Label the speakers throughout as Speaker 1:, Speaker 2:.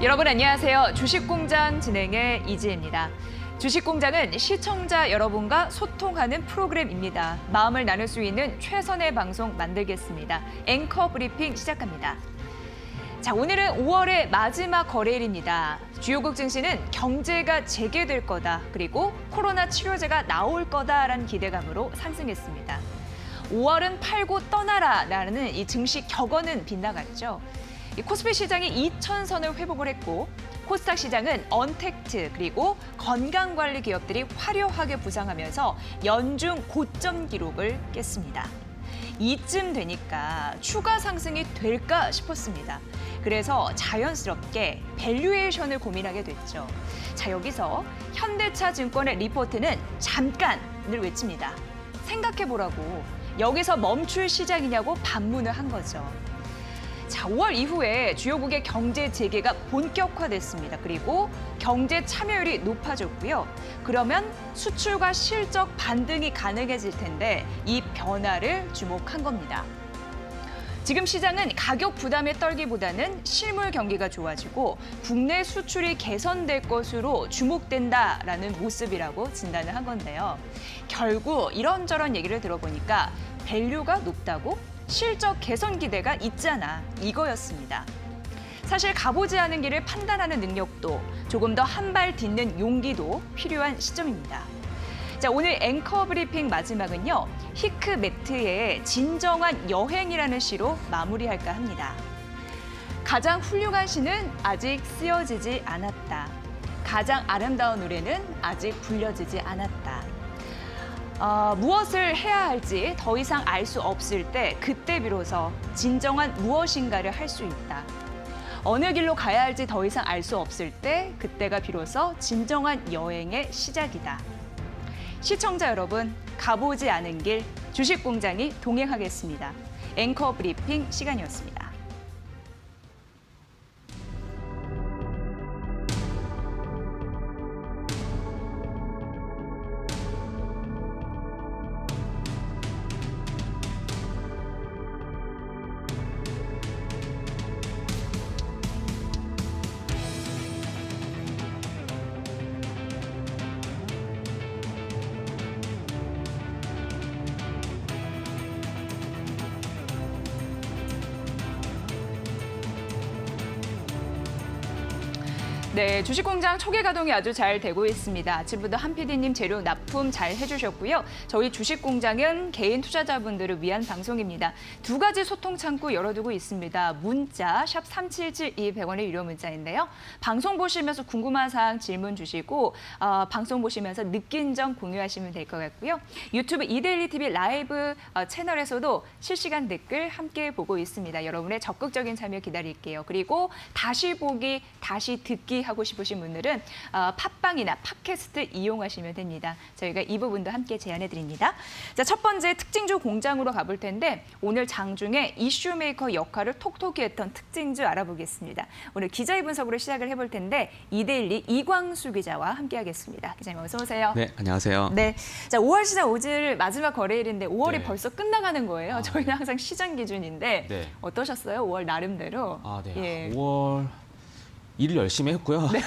Speaker 1: 여러분 안녕하세요. 주식공장 진행의 이지혜입니다. 주식공장은 시청자 여러분과 소통하는 프로그램입니다. 마음을 나눌 수 있는 최선의 방송 만들겠습니다. 앵커 브리핑 시작합니다. 자, 오늘은 5월의 마지막 거래일입니다. 주요국 증시는 경제가 재개될 거다, 그리고 코로나 치료제가 나올 거다라는 기대감으로 상승했습니다. 5월은 팔고 떠나라라는 이 증시 격언은 빗나갔죠. 이 코스피 시장이 2,000선을 회복을 했고, 코스닥 시장은 언택트 그리고 건강관리 기업들이 화려하게 부상하면서 연중 고점 기록을 깼습니다. 이쯤 되니까 추가 상승이 될까 싶었습니다. 그래서 자연스럽게 밸류에이션을 고민하게 됐죠. 자, 여기서 현대차 증권의 리포트는 잠깐을 외칩니다. 생각해보라고. 여기서 멈출 시장이냐고 반문을 한 거죠. 자, 5월 이후에 주요국의 경제 재개가 본격화됐습니다. 그리고 경제 참여율이 높아졌고요. 그러면 수출과 실적 반등이 가능해질 텐데 이 변화를 주목한 겁니다. 지금 시장은 가격 부담에 떨기보다는 실물 경기가 좋아지고 국내 수출이 개선될 것으로 주목된다라는 모습이라고 진단을 한 건데요. 결국 이런저런 얘기를 들어보니까 밸류가 높다고? 실적 개선 기대가 있잖아, 이거였습니다. 사실 가보지 않은 길을 판단하는 능력도 조금 더 한 발 딛는 용기도 필요한 시점입니다. 자, 오늘 앵커 브리핑 마지막은요. 히크 매트의 진정한 여행이라는 시로 마무리할까 합니다. 가장 훌륭한 시는 아직 쓰여지지 않았다. 가장 아름다운 노래는 아직 불려지지 않았다. 무엇을 해야 할지 더 이상 알 수 없을 때 그때 비로소 진정한 무엇인가를 할 수 있다. 어느 길로 가야 할지 더 이상 알 수 없을 때 그때가 비로소 진정한 여행의 시작이다. 시청자 여러분, 가보지 않은 길 주식공장이 동행하겠습니다. 앵커 브리핑 시간이었습니다. 네, 주식공장 초기 가동이 아주 잘 되고 있습니다. 아침부터 한 PD님 재료 납품 잘 해주셨고요. 저희 주식공장은 개인 투자자분들을 위한 방송입니다. 두 가지 소통 창구 열어두고 있습니다. 문자 샵 3772 100원의 유료 문자인데요. 방송 보시면서 궁금한 사항 질문 주시고 방송 보시면서 느낀 점 공유하시면 될 것 같고요. 유튜브 이데일리 TV 라이브 채널에서도 실시간 댓글 함께 보고 있습니다. 여러분의 적극적인 참여 기다릴게요. 그리고 다시 보기, 다시 듣기 하고 싶으신 분들은 팟빵이나 팟캐스트 이용하시면 됩니다. 저희가 이 부분도 함께 제안해 드립니다. 자, 첫 번째 특징주 공장으로 가볼 텐데 오늘 장중에 이슈메이커 역할을 톡톡히 했던 특징주 알아보겠습니다. 오늘 기자의 분석으로 시작을 해볼 텐데 이데일리 이광수 기자와 함께하겠습니다. 기자님 어서 오세요.
Speaker 2: 네, 안녕하세요.
Speaker 1: 네, 자 5월 시장 오늘 마지막 거래일인데 5월이
Speaker 2: 네.
Speaker 1: 벌써 끝나가는 거예요. 저희는 항상 시장 기준인데
Speaker 2: 네.
Speaker 1: 어떠셨어요? 5월 나름대로?
Speaker 2: 네.
Speaker 1: 예.
Speaker 2: 5월 일을 열심히 했고요.
Speaker 1: 네.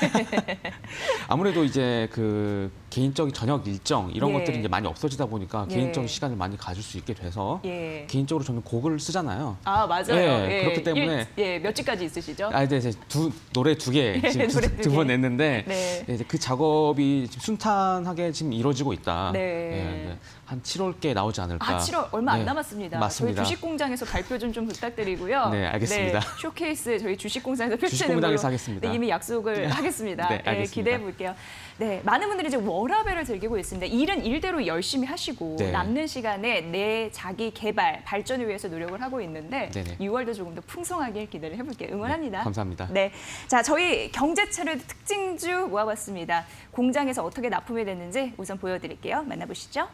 Speaker 2: 아무래도 이제 그 개인적인 저녁 일정 이런
Speaker 1: 예.
Speaker 2: 것들이 이제 많이 없어지다 보니까
Speaker 1: 예.
Speaker 2: 개인적인 시간을 많이 가질 수 있게 돼서
Speaker 1: 예.
Speaker 2: 개인적으로 저는 곡을 쓰잖아요.
Speaker 1: 아, 맞아요.
Speaker 2: 예, 그렇기 때문에
Speaker 1: 몇 주까지 있으시죠?
Speaker 2: 이제 노래 두 개 지금
Speaker 1: 노래 두
Speaker 2: 두 번
Speaker 1: 개.
Speaker 2: 냈는데
Speaker 1: 네.
Speaker 2: 이제 그 작업이 지금 순탄하게 지금 이루어지고 있다.
Speaker 1: 네.
Speaker 2: 예, 한 7월께 나오지 않을까.
Speaker 1: 7월 얼마 안
Speaker 2: 네,
Speaker 1: 남았습니다.
Speaker 2: 맞습니다.
Speaker 1: 저희 주식공장에서 발표 좀 부탁드리고요.
Speaker 2: 네, 알겠습니다.
Speaker 1: 쇼케이스 저희 주식공장에서 펼치는
Speaker 2: 주식공장에서
Speaker 1: 걸로
Speaker 2: 하겠습니다.
Speaker 1: 이미 약속을 하겠습니다.
Speaker 2: 네, 알겠습니다.
Speaker 1: 기대해 볼게요. 네, 많은 분들이 이제 워라밸을 즐기고 있습니다. 일은 일대로 열심히 하시고
Speaker 2: 네.
Speaker 1: 남는 시간에 내 자기 개발, 발전을 위해서 노력을 하고 있는데
Speaker 2: 네네.
Speaker 1: 6월도 조금 더 풍성하게 기대를 해볼게요. 응원합니다.
Speaker 2: 네, 감사합니다.
Speaker 1: 네, 자 저희 경제 채널 특징주 모아봤습니다. 공장에서 어떻게 납품이 됐는지 우선 보여드릴게요. 만나보시죠.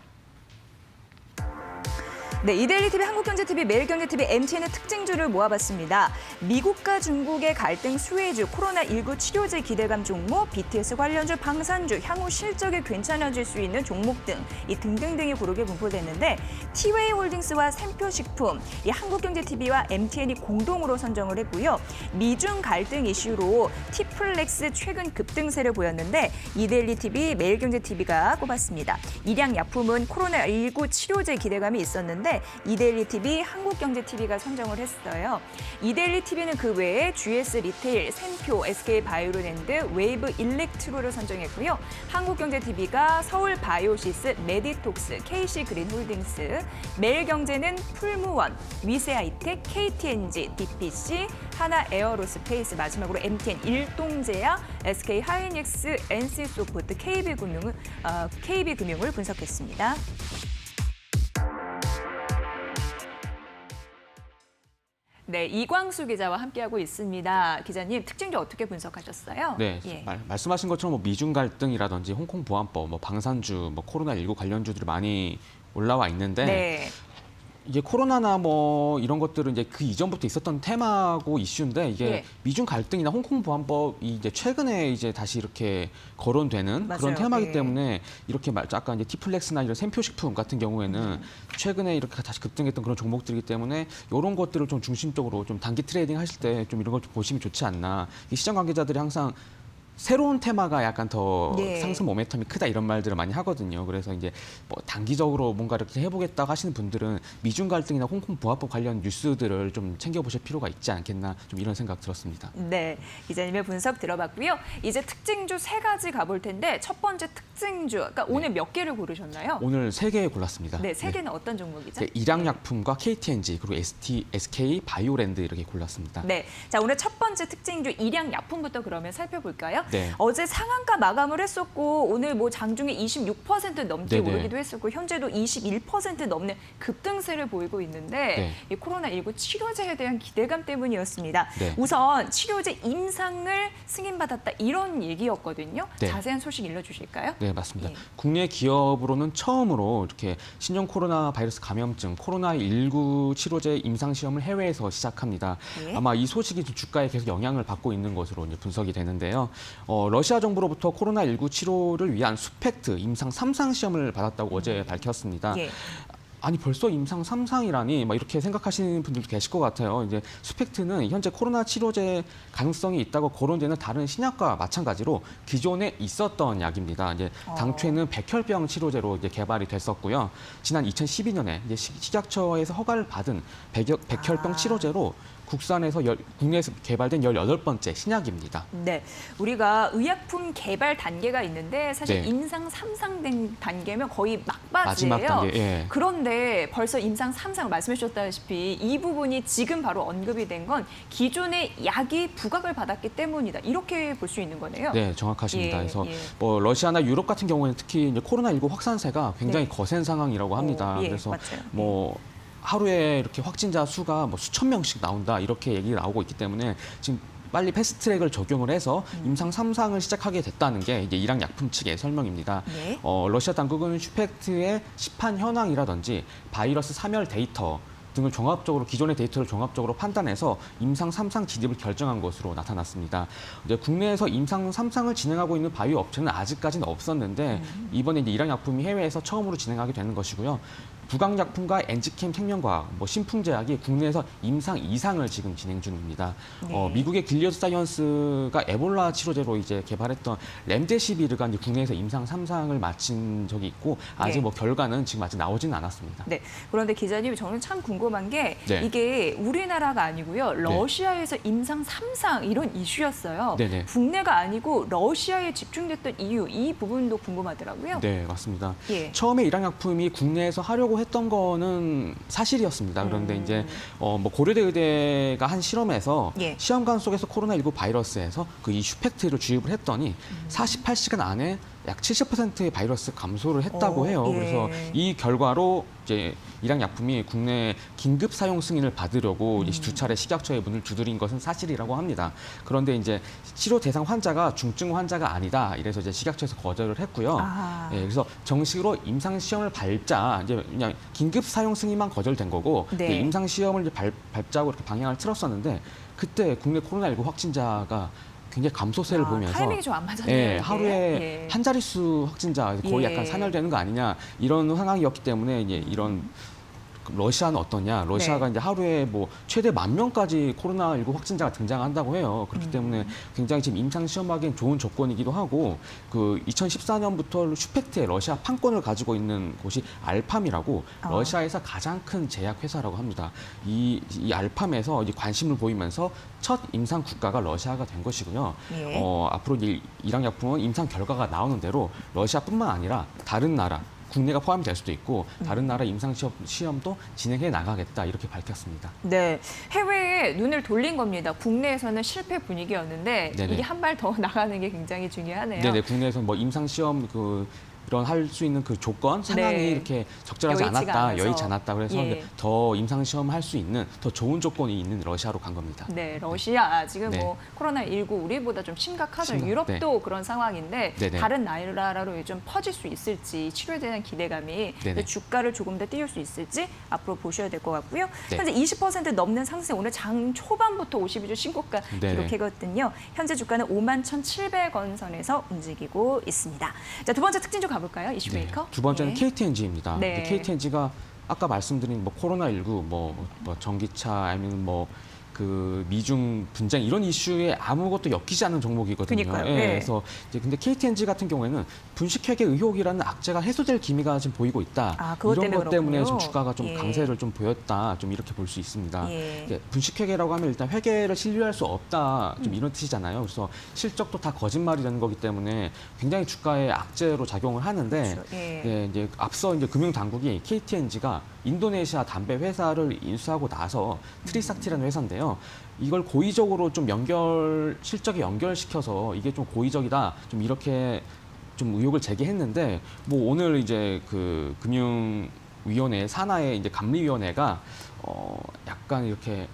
Speaker 1: 네, 이데일리TV, 한국경제TV, 매일경제TV, MTN의 특징주를 모아봤습니다. 미국과 중국의 갈등 수혜주, 코로나19 치료제 기대감 종목, BTS 관련주, 방산주, 향후 실적이 괜찮아질 수 있는 종목 등 이 등등등이 고르게 분포됐는데 티웨이홀딩스와 샘표식품, 이 한국경제TV와 MTN이 공동으로 선정을 했고요. 미중 갈등 이슈로 티플렉스 최근 급등세를 보였는데 이데일리TV, 매일경제TV가 꼽았습니다. 일양약품은 코로나19 치료제 기대감이 있었는데 이데일리TV, 한국경제TV가 선정을 했어요. 이데일리TV는 그 외에 GS 리테일, 샘표, SK바이오랜드, 웨이브 일렉트로를 선정했고요. 한국경제TV가 서울바이오시스, 메디톡스, KC그린홀딩스, 매일경제는 풀무원, 위세아이텍, KTNG, DPC, 하나에어로스페이스, 마지막으로 MTN, 일동제약, SK하이닉스, NC소프트, KB금융을 분석했습니다. 네, 이광수 기자와 함께하고 있습니다. 기자님, 특징주 어떻게 분석하셨어요?
Speaker 2: 네,
Speaker 1: 예.
Speaker 2: 말씀하신 것처럼 뭐 미중 갈등이라든지 홍콩 보안법, 뭐 방산주, 뭐 코로나19 관련주들이 많이 올라와 있는데
Speaker 1: 네.
Speaker 2: 이게 코로나나 뭐 이런 것들은 이제 그 이전부터 있었던 테마고 이슈인데 이게
Speaker 1: 예.
Speaker 2: 미중 갈등이나 홍콩 보안법이 이제 최근에 이제 다시 이렇게 거론되는
Speaker 1: 맞아요.
Speaker 2: 그런 테마이기
Speaker 1: 예.
Speaker 2: 때문에 이렇게 아까 이제 티플렉스나 이런 샘표식품 같은 경우에는 최근에 이렇게 다시 급등했던 그런 종목들이기 때문에 이런 것들을 좀 중심적으로 좀 단기 트레이딩 하실 때 좀 이런 걸 좀 보시면 좋지 않나. 이 시장 관계자들이 항상 새로운 테마가 약간 더
Speaker 1: 예.
Speaker 2: 상승 모멘텀이 크다 이런 말들을 많이 하거든요. 그래서 이제 뭐 단기적으로 뭔가 이렇게 해보겠다고 하시는 분들은 미중 갈등이나 홍콩 보안법 관련 뉴스들을 좀 챙겨보실 필요가 있지 않겠나 좀 이런 생각 들었습니다.
Speaker 1: 네, 기자님의 분석 들어봤고요. 이제 특징주 세 가지 가볼 텐데 첫 번째 특징주, 그러니까 오늘 몇 개를 고르셨나요?
Speaker 2: 오늘 3개 골랐습니다.
Speaker 1: 네, 세 개는 어떤 종목이죠?
Speaker 2: 네, 일양약품과 KTNG 그리고 SK 바이오랜드 이렇게 골랐습니다.
Speaker 1: 네, 자 오늘 첫 번째 특징주 일양약품부터 그러면 살펴볼까요?
Speaker 2: 네.
Speaker 1: 어제 상한가 마감을 했었고 오늘 뭐 장중에 26% 넘게
Speaker 2: 네네.
Speaker 1: 오르기도 했었고 현재도 21% 넘는 급등세를 보이고 있는데
Speaker 2: 네.
Speaker 1: 이 코로나19 치료제에 대한 기대감 때문이었습니다.
Speaker 2: 네.
Speaker 1: 우선 치료제 임상을 승인받았다 이런 얘기였거든요.
Speaker 2: 네.
Speaker 1: 자세한 소식 일러주실까요?
Speaker 2: 네, 맞습니다.
Speaker 1: 예.
Speaker 2: 국내 기업으로는 처음으로 이렇게 신종 코로나 바이러스 감염증 코로나19 치료제 임상 시험을 해외에서 시작합니다.
Speaker 1: 예.
Speaker 2: 아마 이 소식이 주가에 계속 영향을 받고 있는 것으로 이제 분석이 되는데요. 러시아 정부로부터 코로나19 치료를 위한 수펙트 임상 3상 시험을 받았다고 어제 밝혔습니다.
Speaker 1: 예.
Speaker 2: 아니 벌써 임상 3상이라니 막 이렇게 생각하시는 분들도 계실 것 같아요. 이제 수펙트는 현재 코로나 치료제 가능성이 있다고 거론되는 다른 신약과 마찬가지로 기존에 있었던 약입니다. 이제 당초에는 백혈병 치료제로 이제 개발이 됐었고요. 지난 2012년에 이제 식약처에서 허가를 받은 백혈병 치료제로 국내에서 개발된 18번째 신약입니다.
Speaker 1: 네, 우리가 의약품 개발 단계가 있는데 사실
Speaker 2: 네.
Speaker 1: 임상 3상 된 단계면 거의 막바지예요.
Speaker 2: 마지막 단계, 예.
Speaker 1: 그런데 벌써 임상 3상 말씀해 주셨다시피 이 부분이 지금 바로 언급이 된 건 기존의 약이 부각을 받았기 때문이다. 이렇게 볼 수 있는 거네요.
Speaker 2: 네, 정확하십니다.
Speaker 1: 예,
Speaker 2: 그래서
Speaker 1: 예.
Speaker 2: 뭐 러시아나 유럽 같은 경우에는 특히 이제 코로나19 확산세가 굉장히
Speaker 1: 네.
Speaker 2: 거센 상황이라고 합니다.
Speaker 1: 예,
Speaker 2: 그래서
Speaker 1: 맞아요.
Speaker 2: 뭐 하루에 이렇게 확진자 수가 뭐 수천 명씩 나온다 이렇게 얘기가 나오고 있기 때문에 지금 빨리 패스트트랙을 적용을 해서 임상 3상을 시작하게 됐다는 게 이제 일양약품 측의 설명입니다.
Speaker 1: 네.
Speaker 2: 러시아 당국은 슈펙트의 시판 현황이라든지 바이러스 사멸 데이터 등을 종합적으로 기존의 데이터를 종합적으로 판단해서 임상 3상 진입을 결정한 것으로 나타났습니다. 이제 국내에서 임상 3상을 진행하고 있는 바이오 업체는 아직까지는 없었는데 이번에 이제 일양약품이 해외에서 처음으로 진행하게 되는 것이고요. 부강약품과 엔지캠 생명과학, 뭐 신풍제약이 국내에서 임상 2상을 지금 진행 중입니다.
Speaker 1: 네.
Speaker 2: 미국의 길리어드 사이언스가 에볼라 치료제로 이제 개발했던 렘데시비르가 이제 국내에서 임상 3상을 마친 적이 있고 아직
Speaker 1: 네.
Speaker 2: 뭐 결과는 지금 아직 나오지는 않았습니다.
Speaker 1: 네. 그런데 기자님 저는 참 궁금한 게
Speaker 2: 네.
Speaker 1: 이게 우리나라가 아니고요. 러시아에서 임상 3상 이런 이슈였어요.
Speaker 2: 네네.
Speaker 1: 국내가 아니고 러시아에 집중됐던 이유 이 부분도 궁금하더라고요.
Speaker 2: 네, 맞습니다.
Speaker 1: 예.
Speaker 2: 처음에 일양약품이 국내에서 하려고 했던 거는 사실이었습니다. 그런데 이제 뭐 고려대 의대가 한 실험에서
Speaker 1: 예.
Speaker 2: 시험관 속에서 코로나19 바이러스에서 그 이 슈펙트를 주입을 했더니 48시간 안에 약 70%의 바이러스 감소를 했다고 해요.
Speaker 1: 예.
Speaker 2: 그래서 이 결과로 이제 일양약품이 국내 긴급 사용 승인을 받으려고 이제 2차례 식약처의 문을 두드린 것은 사실이라고 합니다. 그런데 이제 치료 대상 환자가 중증 환자가 아니다. 이래서 이제 식약처에서 거절을 했고요.
Speaker 1: 아.
Speaker 2: 예, 그래서 정식으로 임상 시험을 밟자 이제 그냥 긴급 사용 승인만 거절된 거고
Speaker 1: 네.
Speaker 2: 이제 임상 시험을 이제 밟자고 이렇게 방향을 틀었었는데 그때 국내 코로나19 확진자가 굉장히 감소세를 보이면서
Speaker 1: 타이밍이 좀 안 맞았네요.
Speaker 2: 예,
Speaker 1: 이게.
Speaker 2: 하루에
Speaker 1: 예.
Speaker 2: 한 자릿수 확진자 거의
Speaker 1: 예.
Speaker 2: 약간 사멸되는 거 아니냐 이런 상황이었기 때문에 이제 이런 러시아는 어떠냐? 러시아가
Speaker 1: 네.
Speaker 2: 이제 하루에 뭐 최대 10,000명까지 코로나19 확진자가 등장한다고 해요. 그렇기 때문에 굉장히 지금 임상 시험하기엔 좋은 조건이기도 하고 그 2014년부터 슈펙트의 러시아 판권을 가지고 있는 곳이 알팜이라고 러시아에서 가장 큰 제약 회사라고 합니다. 이 알팜에서 이제 관심을 보이면서 첫 임상 국가가 러시아가 된 것이고요.
Speaker 1: 예.
Speaker 2: 앞으로 이 일양약품은 임상 결과가 나오는 대로 러시아뿐만 아니라 다른 나라 국내가 포함이 될 수도 있고 다른 나라 임상 시험도 진행해 나가겠다 이렇게 밝혔습니다.
Speaker 1: 네, 해외에 눈을 돌린 겁니다. 국내에서는 실패 분위기였는데
Speaker 2: 네네.
Speaker 1: 이게 한 발 더 나가는 게 굉장히 중요하네요.
Speaker 2: 네네, 국내에서 뭐 임상 시험 이런 할 수 있는 그 조건 상황이
Speaker 1: 네.
Speaker 2: 이렇게 적절하지
Speaker 1: 여의치가
Speaker 2: 않았다,
Speaker 1: 않아서.
Speaker 2: 여의치 않았다 그래서
Speaker 1: 예.
Speaker 2: 이제 더 임상 시험 할 수 있는 더 좋은 조건이 있는 러시아로 간 겁니다.
Speaker 1: 네, 러시아 지금
Speaker 2: 네.
Speaker 1: 뭐 코로나19 우리보다 좀 심각하죠.
Speaker 2: 심각-
Speaker 1: 유럽도 그런 상황인데
Speaker 2: 네네.
Speaker 1: 다른 나라로 좀 퍼질 수 있을지 치료에 대한 기대감이
Speaker 2: 네네.
Speaker 1: 주가를 조금 더 띄울 수 있을지 앞으로 보셔야 될 것 같고요.
Speaker 2: 네.
Speaker 1: 현재 20% 넘는 상승 오늘 장 초반부터 52주 신고가
Speaker 2: 네네.
Speaker 1: 기록했거든요. 현재 주가는 51,700원 선에서 움직이고 있습니다. 자, 두 번째 특징 좀 가볼까요? 이슈
Speaker 2: 네.
Speaker 1: 메이커.
Speaker 2: 두 번째는
Speaker 1: 예.
Speaker 2: KTNG입니다.
Speaker 1: 네.
Speaker 2: KTNG가 아까 말씀드린 뭐 코로나19, 뭐 전기차, 아니면 뭐 그 미중 분쟁 이런 이슈에 아무것도 엮이지 않는 종목이거든요.
Speaker 1: 그러니까요.
Speaker 2: 예,
Speaker 1: 네.
Speaker 2: 그래서 이제 근데 KTNG 같은 경우에는 분식회계 의혹이라는 악재가 해소될 기미가 지금 보이고 있다.
Speaker 1: 아, 그것
Speaker 2: 이런 것 때문에
Speaker 1: 그렇군요.
Speaker 2: 좀 주가가 좀
Speaker 1: 예.
Speaker 2: 강세를 좀 보였다. 좀 이렇게 볼 수 있습니다.
Speaker 1: 예.
Speaker 2: 이제 분식회계라고 하면 일단 회계를 신뢰할 수 없다. 좀 이런 뜻이잖아요. 그래서 실적도 다 거짓말이 되는 거기 때문에 굉장히 주가에 악재로 작용을 하는데
Speaker 1: 그렇죠. 예.
Speaker 2: 네, 이제 앞서 이제 금융 당국이 KTNG가 인도네시아 담배 회사를 인수하고 나서 트리삭티라는 회사인데요. 이걸 고의적으로 좀 실적에 연결시켜서 이게 좀 고의적이다. 좀 이렇게 좀 의혹을 제기했는데 뭐 오늘 이제 그 금융위원회 산하의 이제 감리위원회가 약간 이렇게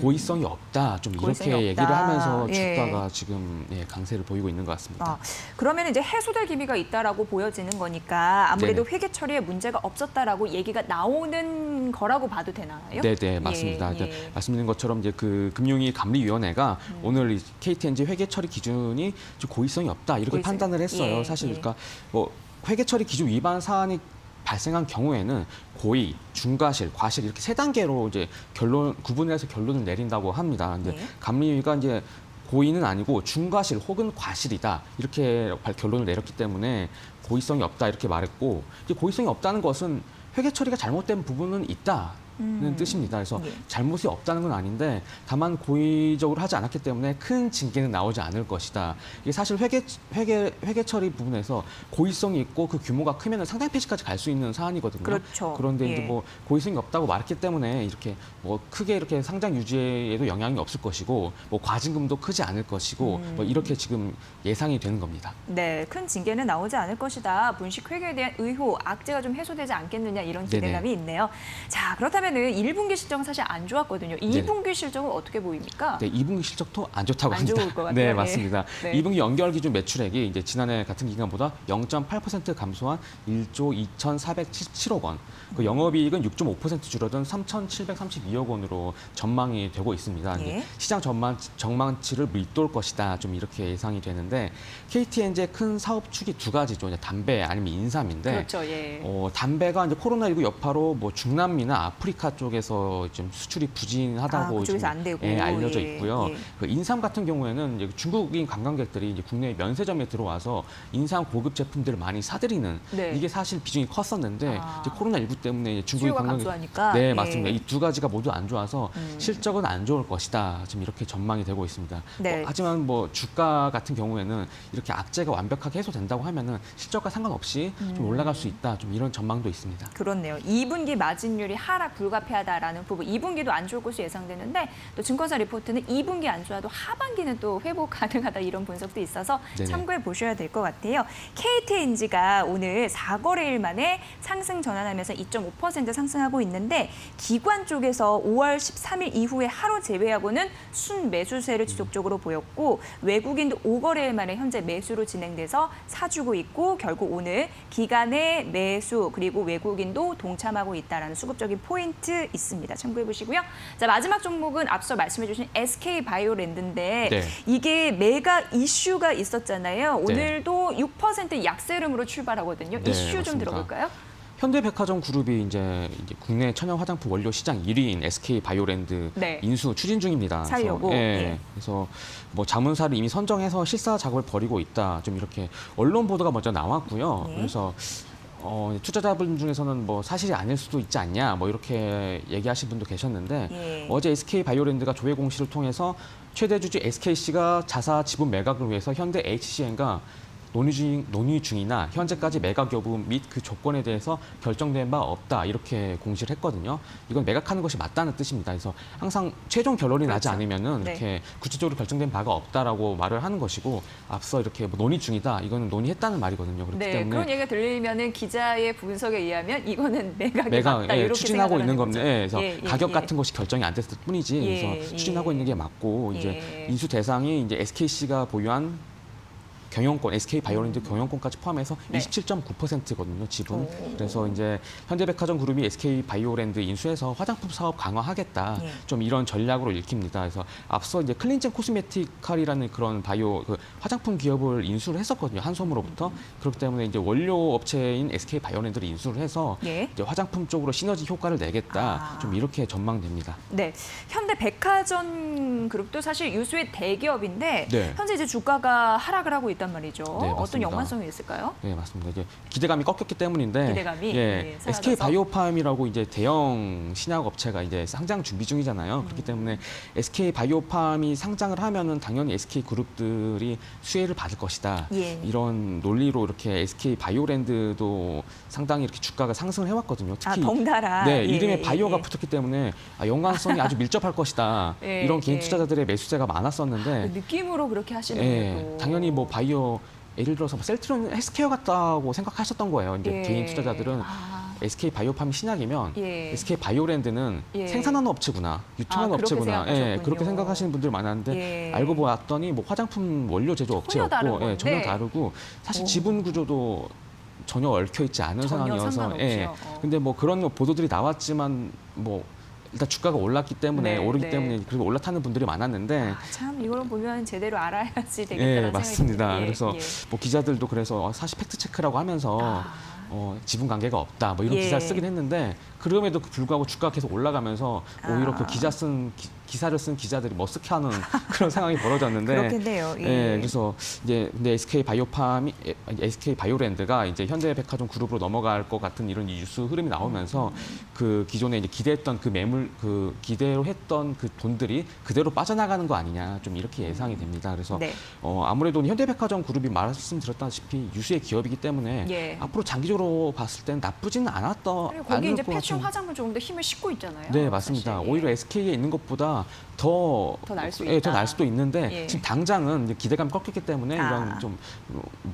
Speaker 2: 고의성이 없다. 좀
Speaker 1: 고의성이
Speaker 2: 이렇게 얘기를
Speaker 1: 없다.
Speaker 2: 하면서
Speaker 1: 예.
Speaker 2: 주가가 지금 강세를 보이고 있는 것 같습니다.
Speaker 1: 그러면 이제 해소될 기미가 있다라고 보여지는 거니까 아무래도
Speaker 2: 네네.
Speaker 1: 회계 처리에 문제가 없었다라고 얘기가 나오는 거라고 봐도 되나요?
Speaker 2: 네, 맞습니다.
Speaker 1: 예,
Speaker 2: 이제
Speaker 1: 예.
Speaker 2: 말씀드린 것처럼 이제 그 금융위 감리위원회가 오늘 이 KTNG 회계 처리 기준이 좀 고의성이 없다 이렇게
Speaker 1: 고의성이
Speaker 2: 판단을 했어요.
Speaker 1: 예,
Speaker 2: 사실
Speaker 1: 예.
Speaker 2: 그러니까 뭐 회계 처리 기준 위반 사안이 발생한 경우에는 고의, 중과실, 과실 이렇게 세 단계로 이제 구분을 해서 결론을 내린다고 합니다. 근데
Speaker 1: 예.
Speaker 2: 감리위가 이제 고의는 아니고 중과실 혹은 과실이다 이렇게 결론을 내렸기 때문에 고의성이 없다 이렇게 말했고 이제 고의성이 없다는 것은 회계 처리가 잘못된 부분은 있다는 뜻입니다. 그래서
Speaker 1: 예.
Speaker 2: 잘못이 없다는 건 아닌데 다만 고의적으로 하지 않았기 때문에 큰 징계는 나오지 않을 것이다. 이게 사실 회계 처리 부분에서 고의성이 있고 그 규모가 크면 상당 폐지까지 갈 수 있는 사안이거든요.
Speaker 1: 그렇죠.
Speaker 2: 그런데 이제
Speaker 1: 예.
Speaker 2: 뭐 고의성이 없다고 말했기 때문에 이렇게 뭐 크게 이렇게 상장 유지에도 영향이 없을 것이고 뭐 과징금도 크지 않을 것이고 뭐 이렇게 지금 예상이 되는 겁니다.
Speaker 1: 네, 큰 징계는 나오지 않을 것이다. 분식 회계에 대한 의혹, 악재가 좀 해소되지 않겠느냐 이런 기대감이 있네요. 자, 그렇다면은 1분기 실적은 사실 안 좋았거든요. 2분기 실적은 어떻게 보입니까?
Speaker 2: 네, 2분기 실적도 안 좋다고
Speaker 1: 안
Speaker 2: 합니다.
Speaker 1: 좋을 것 같아요.
Speaker 2: 네,
Speaker 1: 예.
Speaker 2: 맞습니다.
Speaker 1: 네.
Speaker 2: 2분기 연결 기준 매출액이 이제 지난해 같은 기간보다 0.8% 감소한 1조 2,417억 원. 그 영업이익은 6.5% 줄어든 3,732억 원으로 전망이 되고 있습니다.
Speaker 1: 예.
Speaker 2: 이제 시장 전망치를 밑돌 것이다. 좀 이렇게 예상이 되는데 KTNG의 큰 사업 축이 두 가지죠. 이제 담배 아니면 인삼인데
Speaker 1: 그렇죠. 예.
Speaker 2: 담배가 이제 코로나19 여파로 뭐 중남미나 아프리카 쪽에서 좀 수출이 부진하다고
Speaker 1: 그쪽에서
Speaker 2: 지금,
Speaker 1: 안 되고.
Speaker 2: 알려져
Speaker 1: 예,
Speaker 2: 있고요.
Speaker 1: 예.
Speaker 2: 그 인삼 같은 경우에는 이제 중국인 관광객들이 이제 국내 면세점에 들어와서 인삼 고급 제품들을 많이 사들이는
Speaker 1: 네.
Speaker 2: 이게 사실 비중이 컸었는데
Speaker 1: 아.
Speaker 2: 이제 코로나19 때문에 이제 중국인
Speaker 1: 수요가
Speaker 2: 관광객
Speaker 1: 감소하니까.
Speaker 2: 네,
Speaker 1: 예.
Speaker 2: 맞습니다. 이 두 가지가 모두 안 좋아서 실적은 안 좋을 것이다. 지금 이렇게 전망이 되고 있습니다.
Speaker 1: 네.
Speaker 2: 하지만 뭐 주가 같은 경우에는 이렇게 악재가 완벽하게 해소된다고 하면은 실적과 상관없이 좀 올라갈 수 있다. 좀 이런 전망도 있습니다.
Speaker 1: 그렇네요. 2분기 마진율이 하락 불가피하다라는 부분, 2분기도 안 좋을 것으로 예상되는데 또 증권사 리포트는 2분기 안 좋아도 하반기는 또 회복 가능하다 이런 분석도 있어서
Speaker 2: 네네.
Speaker 1: 참고해 보셔야 될 것 같아요. KTNG가 오늘 4거래일 만에 상승 전환하면서 2.5% 상승하고 있는데 기관 쪽에서 5월 13일 이후에 하루 제외하고는 순매수세를 지속적으로 보였고 외국인도 5거래일 만에 현재 매수로 진행돼서 사주고 있고 결국 오늘 기간의 매수 그리고 외국인도 동참하고 있다라는 수급적인 포인트 있습니다. 참고해 보시고요. 자, 마지막 종목은 앞서 말씀해 주신 SK바이오랜드인데
Speaker 2: 네.
Speaker 1: 이게 메가 이슈가 있었잖아요.
Speaker 2: 네.
Speaker 1: 오늘도 6% 약세름으로 출발하거든요.
Speaker 2: 네,
Speaker 1: 이슈 좀
Speaker 2: 맞습니다.
Speaker 1: 들어볼까요?
Speaker 2: 현대백화점 그룹이 이제 국내 천연 화장품 원료 시장 1위인 SK바이오랜드
Speaker 1: 네.
Speaker 2: 인수 추진 중입니다.
Speaker 1: 살려고?
Speaker 2: 그래서,
Speaker 1: 예.
Speaker 2: 그래서 뭐 자문사를 이미 선정해서 실사 작업을 벌이고 있다. 좀 이렇게 언론 보도가 먼저 나왔고요.
Speaker 1: 네.
Speaker 2: 그래서 투자자분 중에서는 뭐 사실이 아닐 수도 있지 않냐, 뭐 이렇게 얘기하신 분도 계셨는데
Speaker 1: 예.
Speaker 2: 어제 SK바이오랜드가 조회 공시를 통해서 최대 주주 SKC가 자사 지분 매각을 위해서 현대 HCN과 논의 중이나 현재까지 매각 여부 및 그 조건에 대해서 결정된 바 없다 이렇게 공시를 했거든요. 이건 매각하는 것이 맞다는 뜻입니다. 그래서 항상 최종 결론이 나지
Speaker 1: 그렇죠.
Speaker 2: 않으면은
Speaker 1: 네.
Speaker 2: 이렇게 구체적으로 결정된 바가 없다라고 말을 하는 것이고 앞서 이렇게 뭐 논의 중이다 이거는 논의했다는 말이거든요. 그렇기
Speaker 1: 네,
Speaker 2: 때문에
Speaker 1: 그런 얘기가 들리면은 기자의 분석에 의하면 이거는 매각이
Speaker 2: 매각
Speaker 1: 맞다 이렇게
Speaker 2: 추진하고 있는
Speaker 1: 생각을
Speaker 2: 겁니다.
Speaker 1: 하는
Speaker 2: 예,
Speaker 1: 거죠.
Speaker 2: 그래서 가격 같은 것이 결정이 안 됐을 뿐이지.
Speaker 1: 예,
Speaker 2: 그래서
Speaker 1: 예.
Speaker 2: 추진하고 있는 게 맞고 이제
Speaker 1: 예.
Speaker 2: 인수 대상이 이제 SKC가 보유한 경영권, SK바이오랜드 경영권까지 포함해서
Speaker 1: 네.
Speaker 2: 27.9%거든요, 지분.
Speaker 1: 오.
Speaker 2: 그래서 이제 현대백화점 그룹이 SK바이오랜드 인수해서 화장품 사업 강화하겠다.
Speaker 1: 예.
Speaker 2: 좀 이런 전략으로 읽힙니다. 그래서 앞서 이제 클린젠 코스메티칼이라는 그런 바이오 그 화장품 기업을 인수를 했었거든요, 한솜으로부터. 그렇기 때문에 이제 원료 업체인 SK바이오랜드를 인수를 해서
Speaker 1: 예.
Speaker 2: 이제 화장품 쪽으로 시너지 효과를 내겠다.
Speaker 1: 아.
Speaker 2: 좀 이렇게 전망됩니다.
Speaker 1: 네, 현대백화점 그룹도 사실 유수의 대기업인데
Speaker 2: 네.
Speaker 1: 현재 이제 주가가 하락을 하고 있단 말이죠. 어떤
Speaker 2: 맞습니다.
Speaker 1: 연관성이 있을까요?
Speaker 2: 네, 맞습니다. 이제 기대감이 꺾였기 때문인데
Speaker 1: 기대감이,
Speaker 2: 예,
Speaker 1: 예, 사라져서.
Speaker 2: SK 바이오팜이라고 이제 대형 신약 업체가 이제 상장 준비 중이잖아요. 그렇기 때문에 SK 바이오팜이 상장을 하면은 당연히 SK 그룹들이 수혜를 받을 것이다.
Speaker 1: 예.
Speaker 2: 이런 논리로 이렇게 SK 바이오랜드도 상당히 이렇게 주가가 상승을 해왔거든요. 특히
Speaker 1: 덩달아.
Speaker 2: 네,
Speaker 1: 예,
Speaker 2: 이름에
Speaker 1: 예,
Speaker 2: 바이오가
Speaker 1: 예.
Speaker 2: 붙었기 때문에 연관성이 아주 밀접할 것이다.
Speaker 1: 예,
Speaker 2: 이런 개인
Speaker 1: 예.
Speaker 2: 투자자들의 매수세가 많았었는데
Speaker 1: 느낌으로 그렇게 하시는
Speaker 2: 예,
Speaker 1: 거고.
Speaker 2: 당연히 뭐 바이오 예를 들어서 뭐 셀트리온 헬스케어 같다고 생각하셨던 거예요. 이제
Speaker 1: 예.
Speaker 2: 개인 투자자들은
Speaker 1: 아,
Speaker 2: SK 바이오팜이 신약이면
Speaker 1: 예.
Speaker 2: SK 바이오랜드는
Speaker 1: 예.
Speaker 2: 생산하는 업체구나, 유통하는
Speaker 1: 그렇게
Speaker 2: 업체구나.
Speaker 1: 생각하셨군요.
Speaker 2: 그렇게 생각하시는 분들 많았는데
Speaker 1: 예.
Speaker 2: 알고 보았더니 뭐 화장품 원료 제조
Speaker 1: 전혀 다른
Speaker 2: 업체였고, 전혀
Speaker 1: 건데.
Speaker 2: 다르고 사실
Speaker 1: 오.
Speaker 2: 지분 구조도 전혀 얽혀 있지 않은
Speaker 1: 전혀
Speaker 2: 상황이어서
Speaker 1: 상관없죠.
Speaker 2: 근데 뭐 그런 보도들이 나왔지만 뭐 일단 주가가 올랐기 때문에
Speaker 1: 네,
Speaker 2: 오르기
Speaker 1: 네.
Speaker 2: 때문에 그래도 올라타는 분들이 많았는데
Speaker 1: 참 이걸 보면 제대로 알아야지 되겠다는
Speaker 2: 예,
Speaker 1: 생각이
Speaker 2: 맞습니다.
Speaker 1: 듭니다. 예,
Speaker 2: 그래서
Speaker 1: 예.
Speaker 2: 뭐 기자들도 그래서 사실 팩트 체크라고 하면서
Speaker 1: 아.
Speaker 2: 지분 관계가 없다 뭐 이런
Speaker 1: 예.
Speaker 2: 기사를 쓰긴 했는데 그럼에도 불구하고 주가가 계속 올라가면서 오히려 그
Speaker 1: 아.
Speaker 2: 기사를 쓴 기자들이 머쓱해하는 그런 상황이 벌어졌는데
Speaker 1: 그렇겠네요. 예.
Speaker 2: 그래서 이제 근데 SK 바이오랜드가 이제 현대백화점 그룹으로 넘어갈 것 같은 이런 뉴스 흐름이 나오면서 그 기존에 이제 기대했던 그 매물 그 기대로 했던 그 돈들이 그대로 빠져나가는 거 아니냐 좀 이렇게 예상이 됩니다. 그래서
Speaker 1: 네.
Speaker 2: 아무래도 현대백화점 그룹이 말씀드렸다시피 유수의 기업이기 때문에
Speaker 1: 예.
Speaker 2: 앞으로 장기적으로 봤을 때는 나쁘지는 않았던
Speaker 1: 그리고 거기
Speaker 2: 않을
Speaker 1: 이제
Speaker 2: 것
Speaker 1: 패션
Speaker 2: 같은-
Speaker 1: 화장품 조금 더 힘을 싣고 있잖아요.
Speaker 2: 네, 맞습니다.
Speaker 1: 사실.
Speaker 2: 오히려 SK에 있는 것보다 더
Speaker 1: 날 수
Speaker 2: 예,
Speaker 1: 있다.
Speaker 2: 더 날 수도 있는데
Speaker 1: 예.
Speaker 2: 지금 당장은 이제 기대감이 꺾였기 때문에
Speaker 1: 아.
Speaker 2: 이런 좀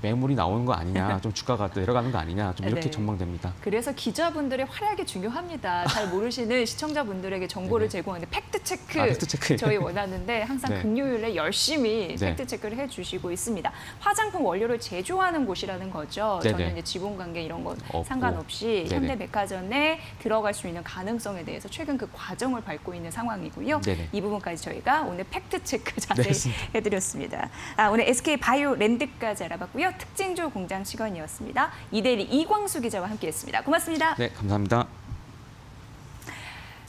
Speaker 2: 매물이 나오는 거 아니냐, 좀 주가가 내려가는 거 아니냐, 좀 이렇게
Speaker 1: 네.
Speaker 2: 전망됩니다.
Speaker 1: 그래서 기자분들의 활약이 중요합니다. 잘 모르시는 시청자분들에게 정보를
Speaker 2: 네.
Speaker 1: 제공하는데 팩트 체크,
Speaker 2: 팩트 체크.
Speaker 1: 저희 원하는데 항상
Speaker 2: 네.
Speaker 1: 금요일에 열심히
Speaker 2: 네.
Speaker 1: 팩트 체크를 해주시고 있습니다. 화장품 원료를 제조하는 곳이라는 거죠.
Speaker 2: 네네.
Speaker 1: 저는 이제 지분 관계 이런 건
Speaker 2: 없고.
Speaker 1: 상관없이
Speaker 2: 네네.
Speaker 1: 현대백화점에 들어갈 수 있는 가능성에 대해서 최근 그 과정을 밟고 있는 상황이고요.
Speaker 2: 네네.
Speaker 1: 이 부분까지 저희가 오늘 팩트 체크
Speaker 2: 네,
Speaker 1: 자세히
Speaker 2: 맞습니다.
Speaker 1: 해드렸습니다. 오늘 SK 바이오랜드까지 알아봤고요. 특징주 공장 시간이었습니다. 이대리 이광수 기자와 함께했습니다. 고맙습니다.
Speaker 2: 네, 감사합니다.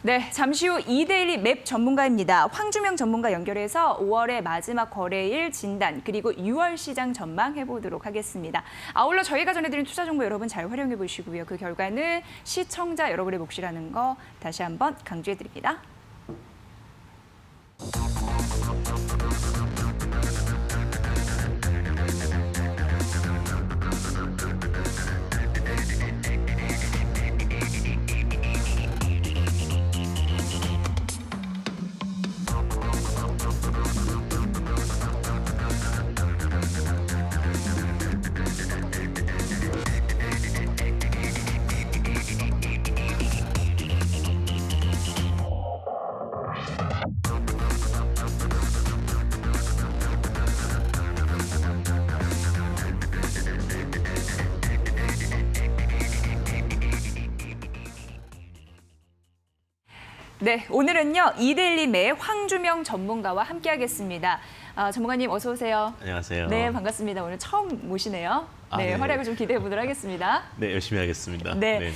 Speaker 1: 네, 잠시 후 이데일리 맵 전문가입니다. 황주명 전문가 연결해서 5월의 마지막 거래일 진단 그리고 6월 시장 전망해 보도록 하겠습니다. 아울러 저희가 전해드린 투자 정보 여러분 잘 활용해 보시고요. 그 결과는 시청자 여러분의 몫이라는 거 다시 한번 강조해 드립니다. 네, 오늘은요 이데일리매의 황주명 전문가와 함께하겠습니다. 전문가님 어서 오세요.
Speaker 3: 안녕하세요.
Speaker 1: 네, 반갑습니다. 오늘 처음 모시네요. 네,
Speaker 3: 네.
Speaker 1: 활약을 좀 기대해 보도록 하겠습니다.
Speaker 3: 네, 열심히 하겠습니다.
Speaker 1: 네.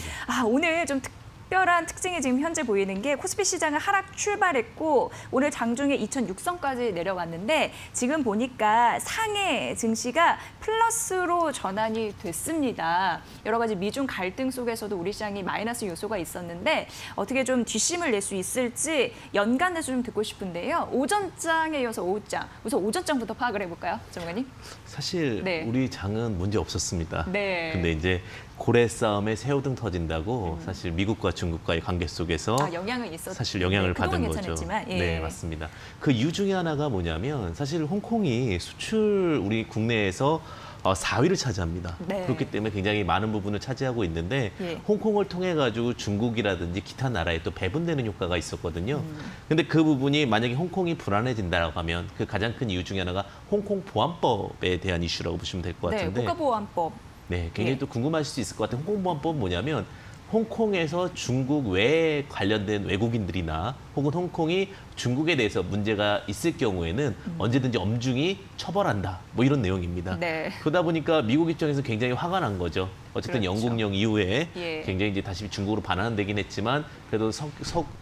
Speaker 1: 오늘 좀 특별한 특징이 지금 현재 보이는 게 코스피 시장은 하락 출발했고 오늘 장중에 2006선까지 내려왔는데 지금 보니까 상해 증시가 플러스로 전환이 됐습니다. 여러 가지 미중 갈등 속에서도 우리 시장이 마이너스 요소가 있었는데 어떻게 좀 뒷심을 낼 수 있을지 연간해서 좀 듣고 싶은데요. 오전장에 이어서 오후장, 우선 오전장부터 파악을 해볼까요, 전문가님?
Speaker 3: 사실
Speaker 1: 네.
Speaker 3: 우리 장은 문제 없었습니다.
Speaker 1: 네.
Speaker 3: 근데 이제 고래 싸움에 새우등 터진다고 사실 미국과 중국과의 관계 속에서
Speaker 1: 영향은 있었죠.
Speaker 3: 사실 영향을
Speaker 1: 그동안
Speaker 3: 받은 거죠.
Speaker 1: 괜찮았지만, 예.
Speaker 3: 네, 맞습니다. 그 이유 중에 하나가 뭐냐면 사실 홍콩이 수출 우리 국내에서 4위를 차지합니다.
Speaker 1: 네.
Speaker 3: 그렇기 때문에 굉장히 많은 부분을 차지하고 있는데
Speaker 1: 예.
Speaker 3: 홍콩을 통해 가지고 중국이라든지 기타 나라에 또 배분되는 효과가 있었거든요. 근데 그 부분이 만약에 홍콩이 불안해진다라고 하면 그 가장 큰 이유 중에 하나가 홍콩 보안법에 대한 이슈라고 보시면 될 것
Speaker 1: 네,
Speaker 3: 같은데
Speaker 1: 국가보안법.
Speaker 3: 네, 굉장히
Speaker 1: 예.
Speaker 3: 또 궁금하실 수 있을 것 같아요. 홍콩보안법은 뭐냐면 홍콩에서 중국 외에 관련된 외국인들이나 혹은 홍콩이 중국에 대해서 문제가 있을 경우에는 언제든지 엄중히 처벌한다. 뭐 이런 내용입니다.
Speaker 1: 네.
Speaker 3: 그러다 보니까 미국 입장에서 굉장히 화가 난 거죠. 어쨌든
Speaker 1: 그렇죠.
Speaker 3: 영국령 이후에
Speaker 1: 예.
Speaker 3: 굉장히 이제 다시 중국으로 반환은 되긴 했지만 그래도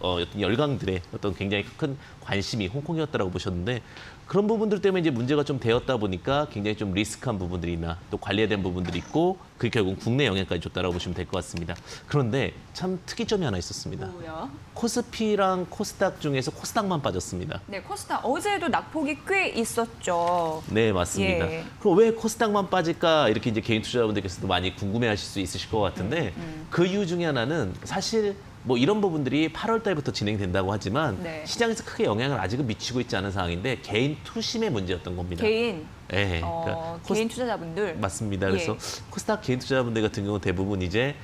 Speaker 3: 어떤 열강들의 어떤 굉장히 큰 관심이 홍콩이었다라고 보셨는데 그런 부분들 때문에 이제 문제가 좀 되었다 보니까 굉장히 좀 리스크한 부분들이나 또 관리해야 되는 부분들이 있고 그게 결국 국내 영향까지 줬다라고 보시면 될 것 같습니다. 그런데 참 특이점이 하나 있었습니다.
Speaker 1: 뭐요?
Speaker 3: 코스피랑 코스닥 중에서 코스닥만 빠졌습니다.
Speaker 1: 네, 코스닥 어제도 낙폭이 꽤 있었죠.
Speaker 3: 네, 맞습니다.
Speaker 1: 예.
Speaker 3: 그럼 왜 코스닥만 빠질까? 이렇게 이제 개인 투자자분들께서도 많이 궁금해하실 수 있으실 것 같은데 그 이유 중에 하나는 사실 뭐 이런 부분들이 8월 달부터 진행된다고 하지만
Speaker 1: 네.
Speaker 3: 시장에서 크게 영향을 아직은 미치고 있지 않은 상황인데 개인 투심의 문제였던 겁니다.
Speaker 1: 개인,
Speaker 3: 네, 그러니까
Speaker 1: 개인 투자자분들.
Speaker 3: 맞습니다. 그래서
Speaker 1: 예.
Speaker 3: 코스닥 개인 투자자분들 같은 경우 대부분 이제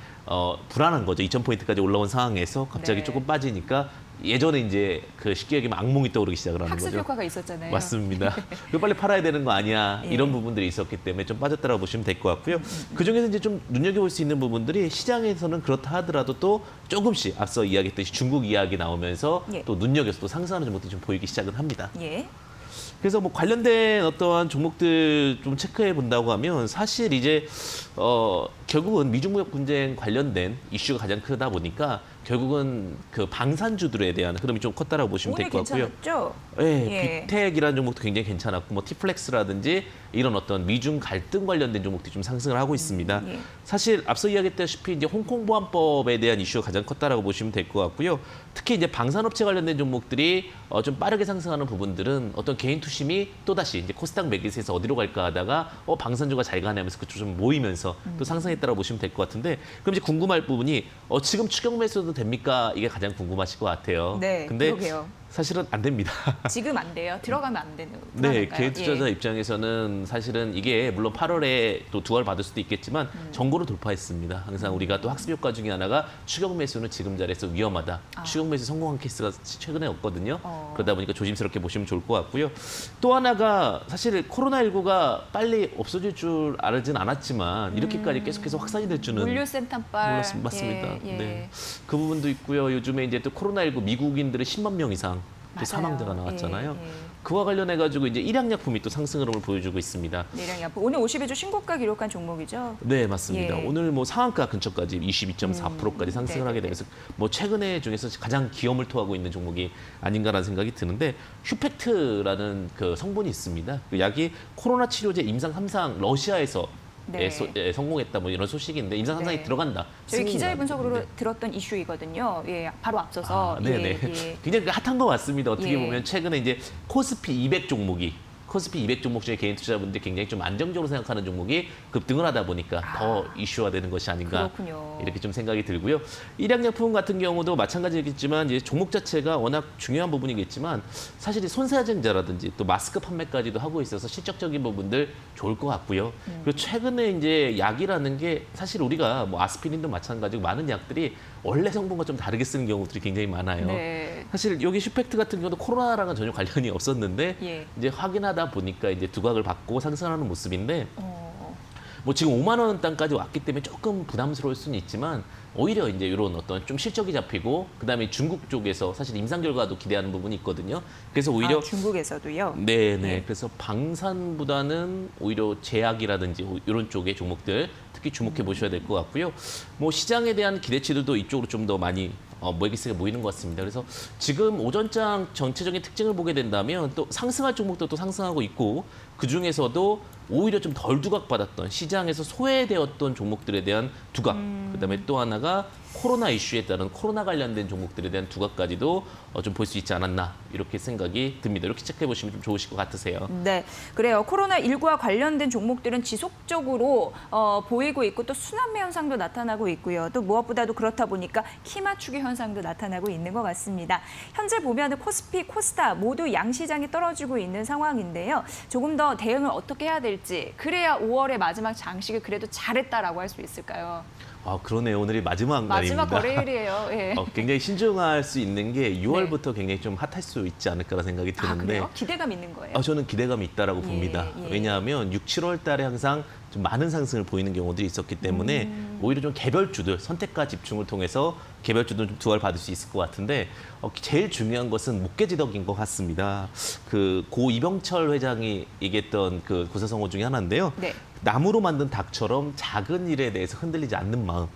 Speaker 3: 불안한 거죠. 2,000포인트까지 올라온 상황에서 갑자기
Speaker 1: 네.
Speaker 3: 조금 빠지니까 예전에 이제 그 쉽게 얘기하면 악몽이 떠오르기 시작을 하는
Speaker 1: 학습
Speaker 3: 거죠.
Speaker 1: 효과가 있었잖아요.
Speaker 3: 맞습니다. 이거 빨리 팔아야 되는 거 아니야.
Speaker 1: 예.
Speaker 3: 이런 부분들이 있었기 때문에 좀 빠졌다라고 보시면 될 것 같고요. 그중에서 이제 좀 눈여겨볼 수 있는 부분들이 시장에서는 그렇다 하더라도 또 조금씩 앞서 이야기했듯이 중국 이야기 나오면서
Speaker 1: 예.
Speaker 3: 또 눈여겨서 또 상승하는 종목들이 좀 보이기 시작을 합니다.
Speaker 1: 예.
Speaker 3: 그래서 뭐 관련된 어떠한 종목들 좀 체크해 본다고 하면 사실 이제 결국은 미중무역 분쟁 관련된 이슈가 가장 크다 보니까 결국은 그 방산주들에 대한 흐름이 좀 컸다라고 보시면
Speaker 1: 오늘
Speaker 3: 될 것 같고요.
Speaker 1: 괜찮았죠?
Speaker 3: 네,
Speaker 1: 예.
Speaker 3: 빅텍이라는 종목도 굉장히 괜찮았고 뭐 티플렉스라든지 이런 어떤 미중 갈등 관련된 종목들이 좀 상승을 하고 있습니다.
Speaker 1: 예.
Speaker 3: 사실 앞서 이야기했다시피 이제 홍콩 보안법에 대한 이슈가 가장 컸다라고 보시면 될 것 같고요. 특히 이제 방산업체 관련된 종목들이 좀 빠르게 상승하는 부분들은 어떤 개인 투심이 또 다시 이제 코스닥 매깃에서 어디로 갈까 하다가 방산주가 잘 가네 하면서 그쪽 좀 모이면서 또 상승했다라고 보시면 될 것 같은데 그럼 이제 궁금할 부분이 지금 추격 매수도 됩니까? 이게 가장 궁금하실 것 같아요.
Speaker 1: 네,
Speaker 3: 근데
Speaker 1: 그러게요.
Speaker 3: 사실은 안 됩니다.
Speaker 1: 지금 안 돼요. 들어가면 안 되는.
Speaker 3: 네,
Speaker 1: 불안할까요?
Speaker 3: 개인 투자자
Speaker 1: 예.
Speaker 3: 입장에서는 사실은 이게 물론 8월에 또 두활 받을 수도 있겠지만 전고를 돌파했습니다. 항상 우리가 또 학습 효과 중에 하나가 추격 매수는 지금 자리에서 위험하다. 추격 매수 성공한 케이스가 최근에 없거든요. 그러다 보니까 조심스럽게 보시면 좋을 것 같고요. 또 하나가 사실 코로나19가 빨리 없어질 줄 알진 않았지만 이렇게까지 계속해서 확산이 될 줄은
Speaker 1: 물류센 탐발.
Speaker 3: 맞습니다.
Speaker 1: 예, 예.
Speaker 3: 네. 그 부분도 있고요. 요즘에 이제 또 코로나19 미국인들의 10만 명 이상 또
Speaker 1: 맞아요.
Speaker 3: 사망자가 나왔잖아요.
Speaker 1: 예, 예.
Speaker 3: 그와 관련해 가지고 이제 일약약품이 또 상승 흐름을 보여주고 있습니다.
Speaker 1: 내량약품. 오늘 50일 주 신고가 기록한 종목이죠.
Speaker 3: 네, 맞습니다.
Speaker 1: 예.
Speaker 3: 오늘 뭐 상한가 근처까지 22.4%까지 상승을
Speaker 1: 네네네.
Speaker 3: 하게 되면서 뭐 최근에 중에서 가장 기염을 토하고 있는 종목이 아닌가라는 생각이 드는데 휴펙트라는 그 성분이 있습니다. 그 약이 코로나 치료제 임상 3상 러시아에서
Speaker 1: 네.
Speaker 3: 성공했다 뭐 이런 소식인데 임상 3상이
Speaker 1: 네.
Speaker 3: 들어간다.
Speaker 1: 저희
Speaker 3: 승인이
Speaker 1: 기자의 분석으로
Speaker 3: 나왔는데.
Speaker 1: 들었던 이슈이거든요. 예, 바로 앞서서.
Speaker 3: 네네.
Speaker 1: 예.
Speaker 3: 굉장히 핫한 거 맞습니다. 어떻게
Speaker 1: 예.
Speaker 3: 보면 최근에 이제 코스피 200 종목이 코스피 200 종목 중에 개인 투자자분들이 굉장히 좀 안정적으로 생각하는 종목이 급등을 하다 보니까 더 이슈화되는 것이 아닌가
Speaker 1: 그렇군요.
Speaker 3: 이렇게 좀 생각이 들고요. 일약약품 같은 경우도 마찬가지겠지만 이제 종목 자체가 워낙 중요한 부분이겠지만 사실 이 손사증자라든지 또 마스크 판매까지도 하고 있어서 실적적인 부분들 좋을 것 같고요. 그리고 최근에 이제 약이라는 게 사실 우리가 뭐 아스피린도 마찬가지고 많은 약들이 원래 성분과 좀 다르게 쓰는 경우들이 굉장히 많아요.
Speaker 1: 네.
Speaker 3: 사실 여기 슈펙트 같은 경우도 코로나랑은 전혀 관련이 없었는데
Speaker 1: 예.
Speaker 3: 이제 확인하다 보니까 이제 두각을 받고 상승하는 모습인데 뭐 지금 5만 원 단까지 왔기 때문에 조금 부담스러울 수는 있지만 오히려 이제 이런 어떤 좀 실적이 잡히고 그다음에 중국 쪽에서 사실 임상 결과도 기대하는 부분이 있거든요. 그래서 오히려
Speaker 1: 중국에서도요.
Speaker 3: 네네.
Speaker 1: 네.
Speaker 3: 그래서 방산보다는 오히려 제약이라든지 이런 쪽의 종목들 특히 주목해 보셔야 될 것 같고요. 뭐 시장에 대한 기대치들도 이쪽으로 좀 더 많이 모이기스가 모이는 것 같습니다. 그래서 지금 오전장 전체적인 특징을 보게 된다면 또 상승할 종목도 또 상승하고 있고 그 중에서도 오히려 좀 덜 두각받았던 시장에서 소외되었던 종목들에 대한 두각, 그다음에 또 하나가 코로나 이슈에 따른 코로나 관련된 종목들에 대한 두각까지도 좀 볼 수 있지 않았나 이렇게 생각이 듭니다. 이렇게 체크해 보시면 좀 좋으실 것 같으세요.
Speaker 1: 네, 그래요. 코로나19와 관련된 종목들은 지속적으로 보이고 있고 또 순환매 현상도 나타나고 있고요. 또 무엇보다도 그렇다 보니까 키 맞추기 현상도 나타나고 있는 것 같습니다. 현재 보면 코스피, 코스타 모두 양시장이 떨어지고 있는 상황인데요. 조금 더 대응을 어떻게 해야 될지 그래야 5월의 마지막 장식을 그래도 잘했다라고 할 수 있을까요?
Speaker 3: 아, 그러네요. 오늘이 마지막 날입니다.
Speaker 1: 마지막 거래일이에요. 예.
Speaker 3: 굉장히 신중할 수 있는 게 6월부터 굉장히 좀 핫할 수 있지 않을까라는 생각이
Speaker 1: 아,
Speaker 3: 드는데
Speaker 1: 그래요? 기대감 있는 거예요?
Speaker 3: 저는 기대감이 있다라고 봅니다.
Speaker 1: 예.
Speaker 3: 왜냐하면 6, 7월 달에 항상 좀 많은 상승을 보이는 경우들이 있었기 때문에 오히려 좀 개별주들 선택과 집중을 통해서 개별주들 좀 두알 받을 수 있을 것 같은데 제일 중요한 것은 목깨지덕인 것 같습니다. 그 고 이병철 회장이 얘기했던 그 고사성어 중에 하나인데요.
Speaker 1: 네.
Speaker 3: 나무로 만든 닭처럼 작은 일에 대해서 흔들리지 않는 마음.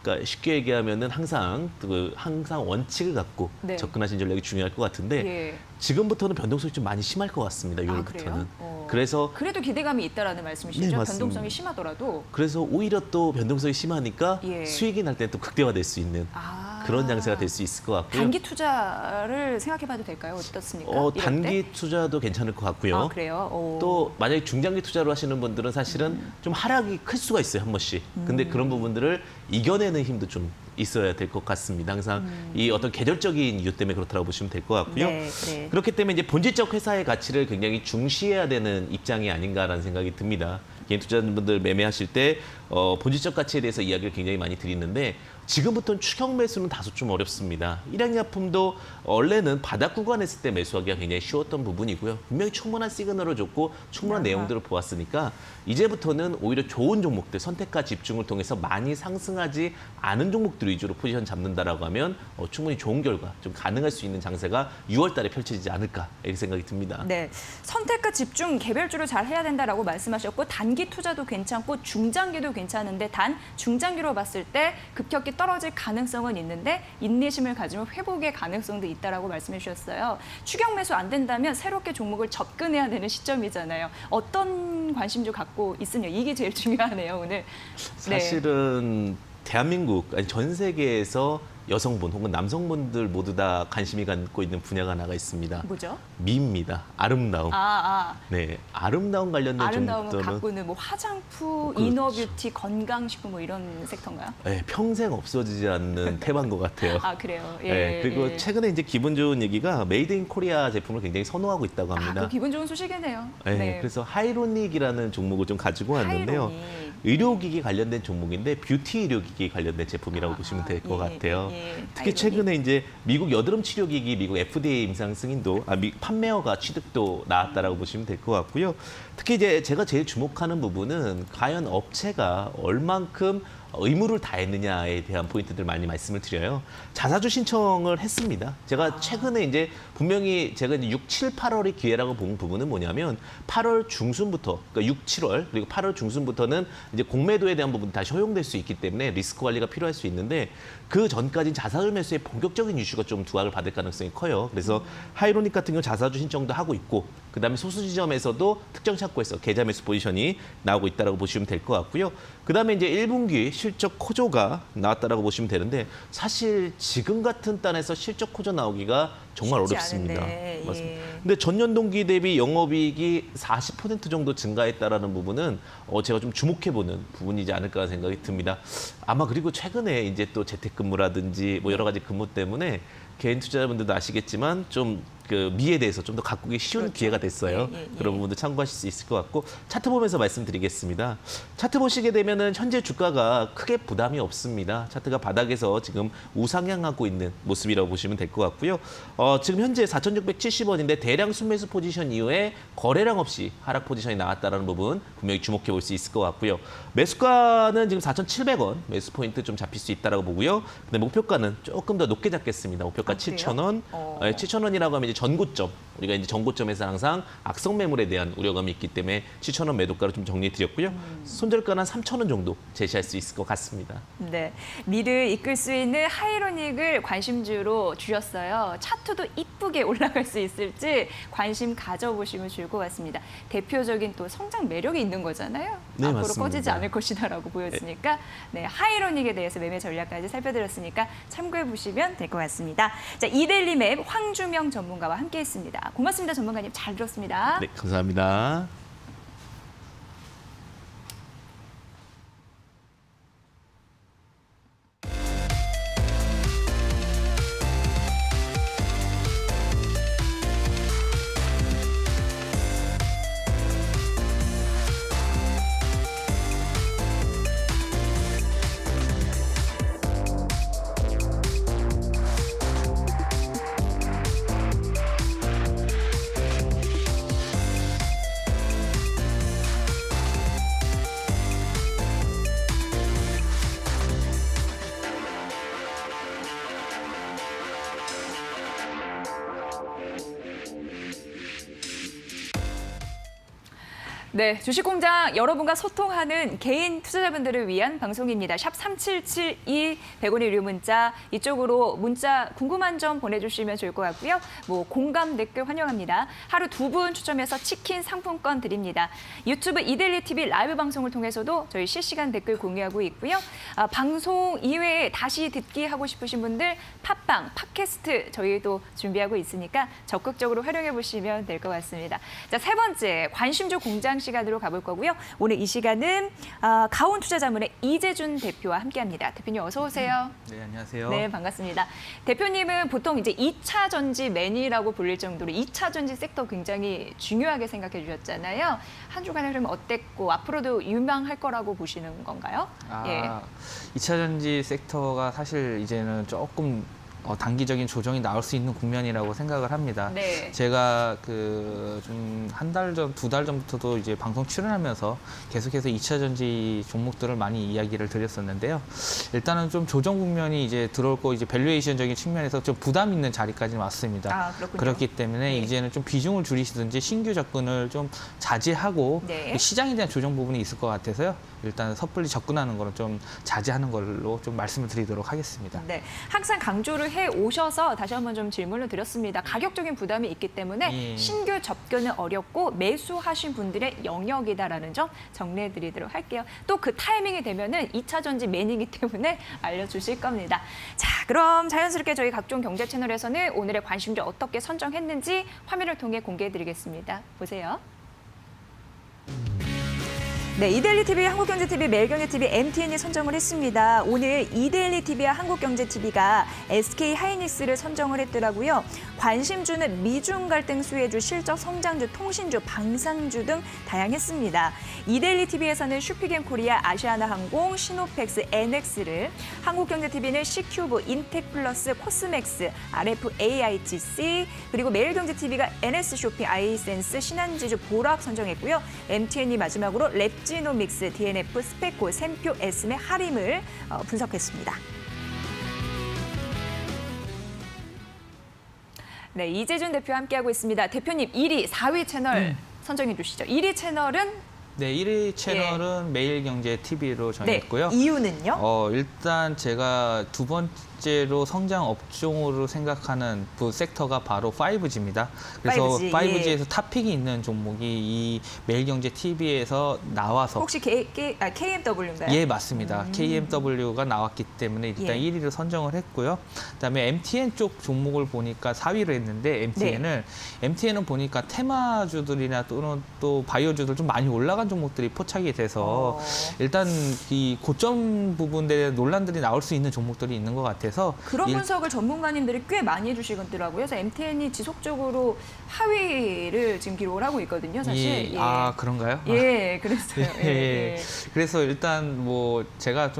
Speaker 3: 그러니까 쉽게 얘기하면은 항상 원칙을 갖고
Speaker 1: 네.
Speaker 3: 접근하신 전략이 중요할 것 같은데
Speaker 1: 예.
Speaker 3: 지금부터는 변동성이 좀 많이 심할 것 같습니다. 6월부터는.
Speaker 1: 그래요?
Speaker 3: 그래서
Speaker 1: 그래도 기대감이 있다라는 말씀이시죠?
Speaker 3: 네, 맞습니다.
Speaker 1: 변동성이 심하더라도.
Speaker 3: 그래서 오히려 또 변동성이 심하니까
Speaker 1: 예.
Speaker 3: 수익이 날 때는 또 극대화될 수 있는 그런 양세가 될 수 있을 것 같고요.
Speaker 1: 단기 투자를 생각해봐도 될까요? 어떻습니까? 이럴 때?
Speaker 3: 단기 투자도 괜찮을 것 같고요.
Speaker 1: 아, 그래요? 오.
Speaker 3: 또 만약에 중장기 투자로 하시는 분들은 사실은 좀 하락이 클 수가 있어요, 한 번씩. 근데 그런 부분들을 이겨내는 힘도 좀 있어야 될 것 같습니다. 항상 이 어떤 계절적인 이유 때문에 그렇다고 보시면 될 것 같고요.
Speaker 1: 네, 네.
Speaker 3: 그렇기 때문에 이제 본질적 회사의 가치를 굉장히 중시해야 되는 입장이 아닌가라는 생각이 듭니다. 개인 투자자분들 매매하실 때 본질적 가치에 대해서 이야기를 굉장히 많이 드리는데 지금부터는 추격 매수는 다소 좀 어렵습니다. 일양약품도 원래는 바닥 구간에 있을 때 매수하기가 굉장히 쉬웠던 부분이고요. 분명히 충분한 시그널을 줬고 충분한 내용들을 보았으니까 이제부터는 오히려 좋은 종목들, 선택과 집중을 통해서 많이 상승하지 않은 종목들 위주로 포지션 잡는다라고 하면 충분히 좋은 결과, 좀 가능할 수 있는 장세가 6월 달에 펼쳐지지 않을까 이렇게 생각이 듭니다.
Speaker 1: 네, 선택과 집중, 개별주를 잘 해야 된다라고 말씀하셨고 단기 투자도 괜찮고 중장기도 괜찮은데 단 중장기로 봤을 때 급격히 떨어질 가능성은 있는데 인내심을 가지면 회복의 가능성도 있다라고 말씀해 주셨어요. 추격 매수 안 된다면 새롭게 종목을 접근해야 되는 시점이잖아요. 어떤 관심주 갖고 있으냐 이게 제일 중요하네요 오늘.
Speaker 3: 사실은 대한민국 아니 전 세계에서 여성분 혹은 남성분들 모두 다 관심이 갖고 있는 분야가 하나가 있습니다.
Speaker 1: 뭐죠?
Speaker 3: 미입니다. 아름다움. 네, 아름다움 관련된
Speaker 1: 아름다움을
Speaker 3: 종목들은
Speaker 1: 가꾸는 뭐 화장품,
Speaker 3: 그렇죠.
Speaker 1: 이너뷰티, 건강식품 뭐 이런 섹터인가요?
Speaker 3: 네, 평생 없어지지 않는 테마인 것 같아요.
Speaker 1: 아 그래요. 예,
Speaker 3: 네, 그리고
Speaker 1: 예.
Speaker 3: 최근에 이제 기분 좋은 얘기가 메이드 인 코리아 제품을 굉장히 선호하고 있다고 합니다.
Speaker 1: 그 기분 좋은 소식이네요.
Speaker 3: 네, 그래서 하이로닉이라는 종목을 좀 가지고 왔는데요.
Speaker 1: 하이로닉.
Speaker 3: 의료기기 관련된 종목인데 뷰티 의료기기 관련된 제품이라고 보시면 될 것 같아요. 특히 최근에 이제 미국 여드름 치료기기 미국 FDA 임상 승인도 판매허가 취득도 나왔다라고 보시면 될 것 같고요. 특히 이제 제가 제일 주목하는 부분은 과연 업체가 얼만큼 의무를 다했느냐에 대한 포인트들 많이 말씀을 드려요. 자사주 신청을 했습니다. 제가 최근에 이제 분명히 제가 이제 6, 7, 8월이 기회라고 본 부분은 뭐냐면 8월 중순부터 그러니까 6, 7월 그리고 8월 중순부터는 이제 공매도에 대한 부분이 다시 허용될 수 있기 때문에 리스크 관리가 필요할 수 있는데 그 전까지는 자사주 매수의 본격적인 이슈가 좀 두각을 받을 가능성이 커요. 그래서 하이로닉 같은 경우 자사주 신청도 하고 있고 그다음에 소수 지점에서도 특정 창구에서 계좌 매수 포지션이 나오고 있다라고 보시면 될 것 같고요. 그다음에 이제 1분기 실적 호조가 나왔다라고 보시면 되는데 사실 지금 같은 단에서 실적 호조 나오기가 정말 어렵습니다. 맞습니다. 근데 전년 동기 대비 영업이익이 40% 정도 증가했다라는 부분은 제가 좀 주목해보는 부분이지 않을까 생각이 듭니다. 아마 그리고 최근에 이제 또 재택근무라든지 뭐 여러 가지 근무 때문에 개인 투자자분들도 아시겠지만 좀 그 미에 대해서 좀 더 가꾸기 쉬운
Speaker 1: 그렇죠.
Speaker 3: 기회가 됐어요.
Speaker 1: 예, 예, 예.
Speaker 3: 그런 부분도 참고하실 수 있을 것 같고 차트 보면서 말씀드리겠습니다. 차트 보시게 되면은 현재 주가가 크게 부담이 없습니다. 차트가 바닥에서 지금 우상향하고 있는 모습이라고 보시면 될 것 같고요. 지금 현재 4,670원인데 대량 순매수 포지션 이후에 거래량 없이 하락 포지션이 나왔다는 부분 분명히 주목해 볼 수 있을 것 같고요. 매수가는 지금 4,700원 매수 포인트 좀 잡힐 수 있다고 보고요. 근데 목표가는 조금 더 높게 잡겠습니다. 목표가 7,000원. 7,000원이라고 하면 이제 전고점. 우리가 이제 전고점에서 항상 악성 매물에 대한 우려감이 있기 때문에 7,000원 매도가로 좀 정리해 드렸고요. 손절가는 한 3,000원 정도 제시할 수 있을 것 같습니다.
Speaker 1: 네, 미를 이끌 수 있는 하이로닉을 관심주로 주셨어요. 차트도 이쁘게 올라갈 수 있을지 관심 가져보시면 좋을 것 같습니다. 대표적인 또 성장 매력이 있는 거잖아요.
Speaker 3: 네,
Speaker 1: 앞으로
Speaker 3: 맞습니다.
Speaker 1: 꺼지지 않을 것이다라고 보였으니까 네, 하이로닉에 대해서 매매 전략까지 살펴드렸으니까 참고해 보시면 될 것 같습니다. 자, 이데일리맵 황주명 전문가와 함께했습니다. 고맙습니다, 전문가님. 잘 들었습니다.
Speaker 3: 네, 감사합니다.
Speaker 1: 네, 주식공장 여러분과 소통하는 개인 투자자분들을 위한 방송입니다. 샵 3772 100원의 유료 문자 이쪽으로 문자 궁금한 점 보내주시면 좋을 것 같고요. 뭐 공감 댓글 환영합니다. 하루 2분 추첨해서 치킨 상품권 드립니다. 유튜브 이데일리 TV 라이브 방송을 통해서도 저희 실시간 댓글 공유하고 있고요. 방송 이외에 다시 듣기 하고 싶으신 분들 팟빵, 팟캐스트 저희도 준비하고 있으니까 적극적으로 활용해 보시면 될 것 같습니다. 자, 세 번째 관심주 공장 시간으로 가볼 거고요. 오늘 이 시간은 가온 투자자문의 이재준 대표와 함께합니다. 대표님 어서 오세요.
Speaker 4: 네, 안녕하세요.
Speaker 1: 네, 반갑습니다. 대표님은 보통 이제 2차 전지 매니라고 불릴 정도로 2차 전지 섹터 굉장히 중요하게 생각해 주셨잖아요. 한 주간의 흐름 어땠고 앞으로도 유망할 거라고 보시는 건가요? 예.
Speaker 4: 2차 전지 섹터가 사실 이제는 조금 단기적인 조정이 나올 수 있는 국면이라고 생각을 합니다.
Speaker 1: 네.
Speaker 4: 제가 좀 한 달 전, 2달 전부터도 이제 방송 출연하면서 계속해서 2차 전지 종목들을 많이 이야기를 드렸었는데요. 일단은 좀 조정 국면이 이제 들어올 거 이제 밸류에이션적인 측면에서 좀 부담 있는 자리까지 왔습니다.
Speaker 1: 그렇군요.
Speaker 4: 그렇기 때문에
Speaker 1: 네.
Speaker 4: 이제는 좀 비중을 줄이시든지 신규 접근을 좀 자제하고
Speaker 1: 네.
Speaker 4: 시장에 대한 조정 부분이 있을 것 같아서요. 일단 섣불리 접근하는 거는 좀 자제하는 걸로 좀 말씀을 드리도록 하겠습니다.
Speaker 1: 네, 항상 강조를 해 오셔서 다시 한번 좀 질문을 드렸습니다. 가격적인 부담이 있기 때문에
Speaker 4: 예.
Speaker 1: 신규 접근은 어렵고 매수하신 분들의 영역이다라는 점 정리해 드리도록 할게요. 또 그 타이밍이 되면은 2차 전지 매니기 때문에 알려주실 겁니다. 자, 그럼 자연스럽게 저희 각종 경제 채널에서는 오늘의 관심주 어떻게 선정했는지 화면을 통해 공개해 드리겠습니다. 보세요. 네, 이데일리 TV, 한국경제TV, 매일경제TV, MTN이 선정을 했습니다. 오늘 이데일리 TV와 한국경제TV가 SK 하이닉스를 선정을 했더라고요. 관심주는 미중 갈등 수혜주, 실적 성장주, 통신주, 방산주 등 다양했습니다. 이데일리 TV에서는 슈피겐 코리아, 아시아나항공, 시노펙스, NX를, 한국경제TV는 C큐브, 인텍플러스, 코스맥스, RFAIGC, 그리고 매일경제TV가 NS쇼핑, 아이센스, 신한지주, 보락 선정했고요. MTN이 마지막으로 랩지노믹스, DNF, 스페코, 샘표, 에스메, 하림을 분석했습니다. 네, 이재준 대표와 함께하고 있습니다. 대표님 1위, 4위 채널 선정해 주시죠. 1위 채널은
Speaker 4: 네, 1위 채널은 매일경제TV로 정했고요.
Speaker 1: 네, 이유는요?
Speaker 4: 일단 제가 두 번째로 성장 업종으로 생각하는 그 섹터가 바로 5G입니다. 그래서
Speaker 1: 5G,
Speaker 4: 5G에서
Speaker 1: 예.
Speaker 4: 탑픽이 있는 종목이 이 매일경제TV에서 나와서
Speaker 1: 혹시 KMW인가요?
Speaker 4: 예, 맞습니다. KMW가 나왔기 때문에 일단
Speaker 1: 예.
Speaker 4: 1위를 선정을 했고요. 그다음에 MTN 쪽 종목을 보니까 4위로 했는데 MTN은 보니까 테마주들이나 또는 또 바이오주들 좀 많이 올라간 소소한 종목들이 포착이 돼서
Speaker 1: 어.
Speaker 4: 일단 이 고점 부분에 논란들이 나올 수 있는 종목들이 있는 것 같아서
Speaker 1: 그런
Speaker 4: 일-
Speaker 1: 분석을 전문가님들이 꽤 많이 해주시더라고요. 그래서 MTN이 지속적으로 하위를 지금 기록을 하고 있거든요, 사실.
Speaker 4: 예. 아 그런가요?
Speaker 1: 예, 그랬어요.
Speaker 4: 예. 그래서 일단 뭐 제가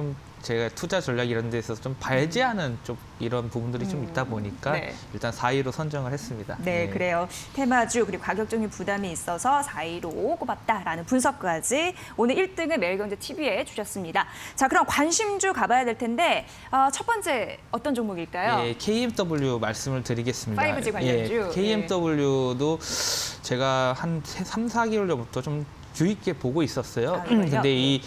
Speaker 4: 투자 전략 이런 데서 좀 배제하는 쪽 이런 부분들이 좀 있다 보니까
Speaker 1: 네.
Speaker 4: 일단 4위로 선정을 했습니다.
Speaker 1: 네,
Speaker 4: 예.
Speaker 1: 그래요. 테마주 그리고 가격적인 부담이 있어서 4위로 꼽았다라는 분석까지 오늘 1등을 매일경제TV에 주셨습니다. 자, 그럼 관심주 가봐야 될 텐데 첫 번째 어떤 종목일까요?
Speaker 4: 예, KMW 말씀을 드리겠습니다.
Speaker 1: 5G 관련주.
Speaker 4: 예, KMW도 제가 한 3, 4개월 전부터 좀 주의 있게 보고 있었어요.
Speaker 1: 아, 그래요?
Speaker 4: 근데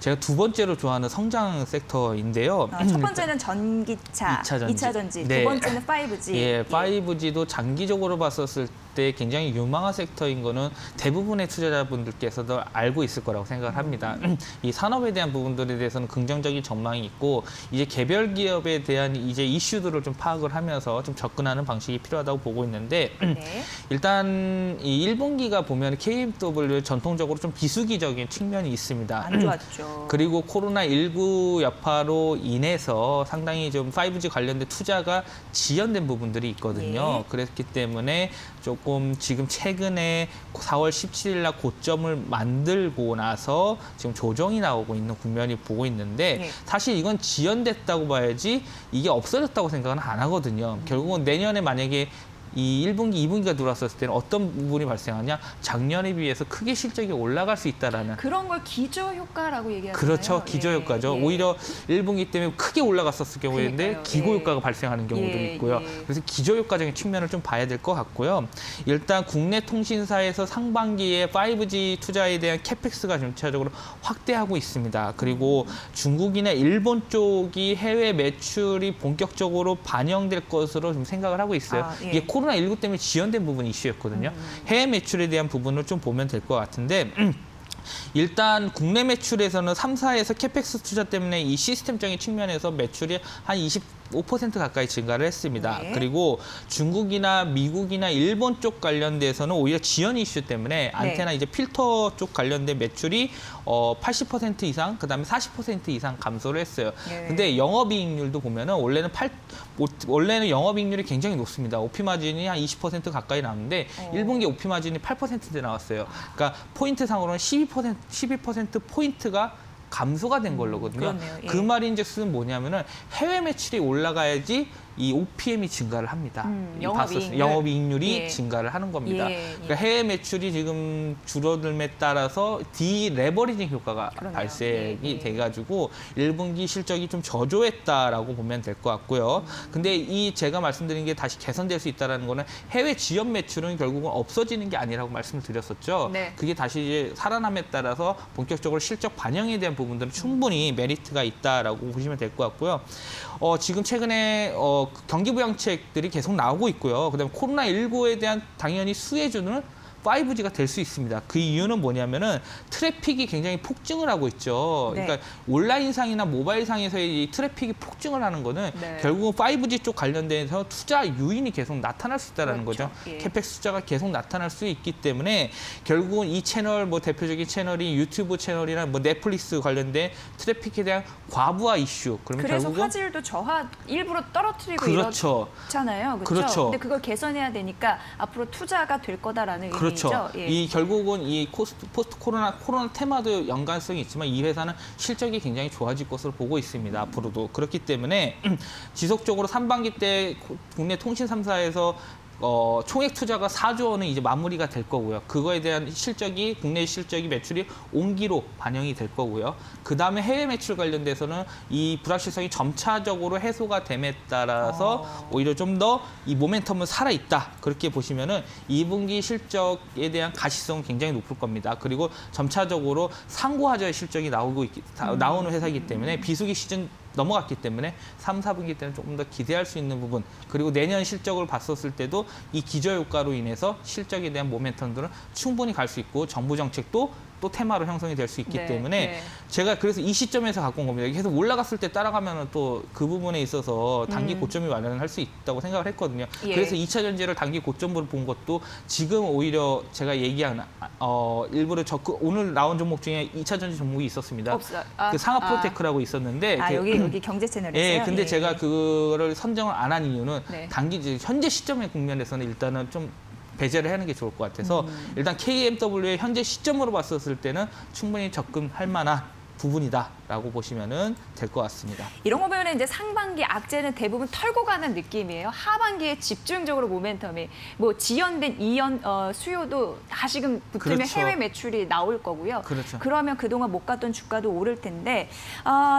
Speaker 4: 제가 두 번째로 좋아하는 성장 섹터인데요.
Speaker 1: 첫 번째는 전기차,
Speaker 4: 2차 전지.
Speaker 1: 2차 전지.
Speaker 4: 네.
Speaker 1: 두 번째는 5G.
Speaker 4: 예, 5G도 장기적으로 봤었을 때 굉장히 유망한 섹터인 거는 대부분의 투자자분들께서도 알고 있을 거라고 생각을 합니다. 이 산업에 대한 부분들에 대해서는 긍정적인 전망이 있고 이제 개별 기업에 대한 이제 이슈들을 좀 파악을 하면서 좀 접근하는 방식이 필요하다고 보고 있는데
Speaker 1: 네.
Speaker 4: 일단 이 1분기가 보면 KMW 전통적으로 좀 비수기적인 측면이 있습니다.
Speaker 1: 안 좋았죠.
Speaker 4: 그리고 코로나19 여파로 인해서 상당히 좀 5G 관련된 투자가 지연된 부분들이 있거든요.
Speaker 1: 예.
Speaker 4: 그랬기 때문에 조금 지금 최근에 4월 17일 날 고점을 만들고 나서 지금 조정이 나오고 있는 국면이 보고 있는데
Speaker 1: 예.
Speaker 4: 사실 이건 지연됐다고 봐야지 이게 없어졌다고 생각은 안 하거든요. 결국은 내년에 만약에 이 1분기, 2분기가 들어왔을 때는 어떤 부분이 발생하냐? 작년에 비해서 크게 실적이 올라갈 수 있다라는
Speaker 1: 그런 걸 기저효과라고 얘기하잖아요.
Speaker 4: 그렇죠. 기저효과죠.
Speaker 1: 예.
Speaker 4: 오히려 1분기 때문에 크게 올라갔었을 경우에인데
Speaker 1: 그러니까요.
Speaker 4: 기고효과가
Speaker 1: 예.
Speaker 4: 발생하는 경우도
Speaker 1: 예,
Speaker 4: 있고요.
Speaker 1: 예.
Speaker 4: 그래서 기저효과적인 측면을 좀 봐야 될 것 같고요. 일단 국내 통신사에서 상반기에 5G 투자에 대한 캐펙스가 전체적으로 확대하고 있습니다. 그리고 중국이나 일본 쪽이 해외 매출이 본격적으로 반영될 것으로 좀 생각을 하고 있어요.
Speaker 1: 아, 예.
Speaker 4: 이게 코로나19 때문에 지연된 부분이 이슈였거든요. 해외 매출에 대한 부분을 좀 보면 될 것 같은데 일단 국내 매출에서는 3사에서 캐펙스 투자 때문에 이 시스템적인 측면에서 매출이 한 25% 가까이 증가를 했습니다.
Speaker 1: 네.
Speaker 4: 그리고 중국이나 미국이나 일본 쪽 관련돼서는 오히려 지연 이슈 때문에 안테나 이제 필터 쪽 관련된 매출이 80% 이상, 그다음에 40% 이상 감소를 했어요.
Speaker 1: 네.
Speaker 4: 근데 영업이익률도 보면은 원래는 영업이익률이 굉장히 높습니다. 오피 마진이 한 20% 가까이 나오는데 1분기 오피 마진이 8%대 나왔어요. 그러니까 포인트 상으로는 12% 포인트가 감소가 된 걸로거든요.
Speaker 1: 그렇네요. 예.
Speaker 4: 그 말인즉슨 뭐냐면은 해외 매출이 올라가야지 이 OPM이 증가를 합니다. 이
Speaker 1: 영업이익률.
Speaker 4: 영업이익률이
Speaker 1: 예.
Speaker 4: 증가를 하는 겁니다.
Speaker 1: 예, 예.
Speaker 4: 그러니까 해외 매출이 지금 줄어들음에 따라서 디레버리징 효과가
Speaker 1: 그러네요.
Speaker 4: 발생이
Speaker 1: 예, 예.
Speaker 4: 돼가지고 1분기 실적이 좀 저조했다라고 보면 될 것 같고요. 근데 이 제가 말씀드린 게 다시 개선될 수 있다는 거는 해외 지연 매출은 결국은 없어지는 게 아니라고 말씀을 드렸었죠.
Speaker 1: 네.
Speaker 4: 그게 다시 이제 살아남에 따라서 본격적으로 실적 반영에 대한 부분들은 충분히 메리트가 있다라고 보시면 될 것 같고요. 지금 최근에 경기부양책들이 계속 나오고 있고요. 그다음에 코로나19에 대한 당연히 수혜주는 5G가 될 수 있습니다. 그 이유는 뭐냐면은 트래픽이 굉장히 폭증을 하고 있죠.
Speaker 1: 네.
Speaker 4: 그러니까 온라인상이나 모바일상에서의 이 트래픽이 폭증을 하는 거는
Speaker 1: 네.
Speaker 4: 결국은 5G 쪽 관련돼서 투자 유인이 계속 나타날 수 있다는
Speaker 1: 그렇죠.
Speaker 4: 거죠.
Speaker 1: 예.
Speaker 4: 캐펙스 투자가 계속 나타날 수 있기 때문에 결국은 이 채널 대표적인 채널이 유튜브 채널이나 넷플릭스 관련된 트래픽에 대한 과부하 이슈. 그러면
Speaker 1: 그래서
Speaker 4: 결국은
Speaker 1: 화질도 일부러 떨어뜨리고
Speaker 4: 그렇죠.
Speaker 1: 이렇잖아요. 그렇죠?
Speaker 4: 그렇죠.
Speaker 1: 근데 그걸 개선해야 되니까 앞으로 투자가 될 거다라는
Speaker 4: 그렇죠.
Speaker 1: 의미죠. 예.
Speaker 4: 이 결국은 이 포스트 코로나 테마도 연관성이 있지만 이 회사는 실적이 굉장히 좋아질 것으로 보고 있습니다. 앞으로도 그렇기 때문에 지속적으로 3분기 때 국내 통신 3사에서 총액 투자가 4조 원은 이제 마무리가 될 거고요. 그거에 대한 실적이 국내 실적이 매출이 온기로 반영이 될 거고요. 그 다음에 해외 매출 관련돼서는 이 불확실성이 점차적으로 해소가 됨에 따라서 오히려 좀 더 이 모멘텀은 살아 있다. 그렇게 보시면은 2분기 실적에 대한 가시성은 굉장히 높을 겁니다. 그리고 점차적으로 상고하저의 실적이 나오는 회사이기 때문에 비수기 시즌 넘어갔기 때문에 3, 4분기 때는 조금 더 기대할 수 있는 부분, 그리고 내년 실적을 봤었을 때도 이 기저효과로 인해서 실적에 대한 모멘텀들은 충분히 갈 수 있고 정부 정책도 또 테마로 형성이 될 수 있기
Speaker 1: 네,
Speaker 4: 때문에
Speaker 1: 네.
Speaker 4: 제가 그래서 이 시점에서 갖고 온 겁니다. 계속 올라갔을 때 따라가면 또 그 부분에 있어서 단기 고점이 마련할 수 있다고 생각을 했거든요.
Speaker 1: 예.
Speaker 4: 그래서 2차 전지를 단기 고점으로 본 것도 지금 오히려 제가 얘기한 일부러 오늘 나온 종목 중에 2차 전지 종목이 있었습니다.
Speaker 1: 없어요.
Speaker 4: 그 상하 프로테크라고 있었는데
Speaker 1: 여기 경제 채널에서요.
Speaker 4: 예, 근데 제가 그거를 선정을 안 한 이유는
Speaker 1: 네.
Speaker 4: 단기 현재 시점의 국면에서는 일단은 좀 배제를 하는 게 좋을 것 같아서 일단 KMW의 현재 시점으로 봤었을 때는 충분히 접근할 만한 부분이다라고 보시면은 될 것 같습니다.
Speaker 1: 이런 거 보면 이제 상반기 악재는 대부분 털고 가는 느낌이에요. 하반기에 집중적으로 모멘텀이 뭐 지연된 수요도 다시금 붙으면
Speaker 4: 그렇죠.
Speaker 1: 해외 매출이 나올 거고요.
Speaker 4: 그렇죠.
Speaker 1: 그러면 그동안 못 갔던 주가도 오를 텐데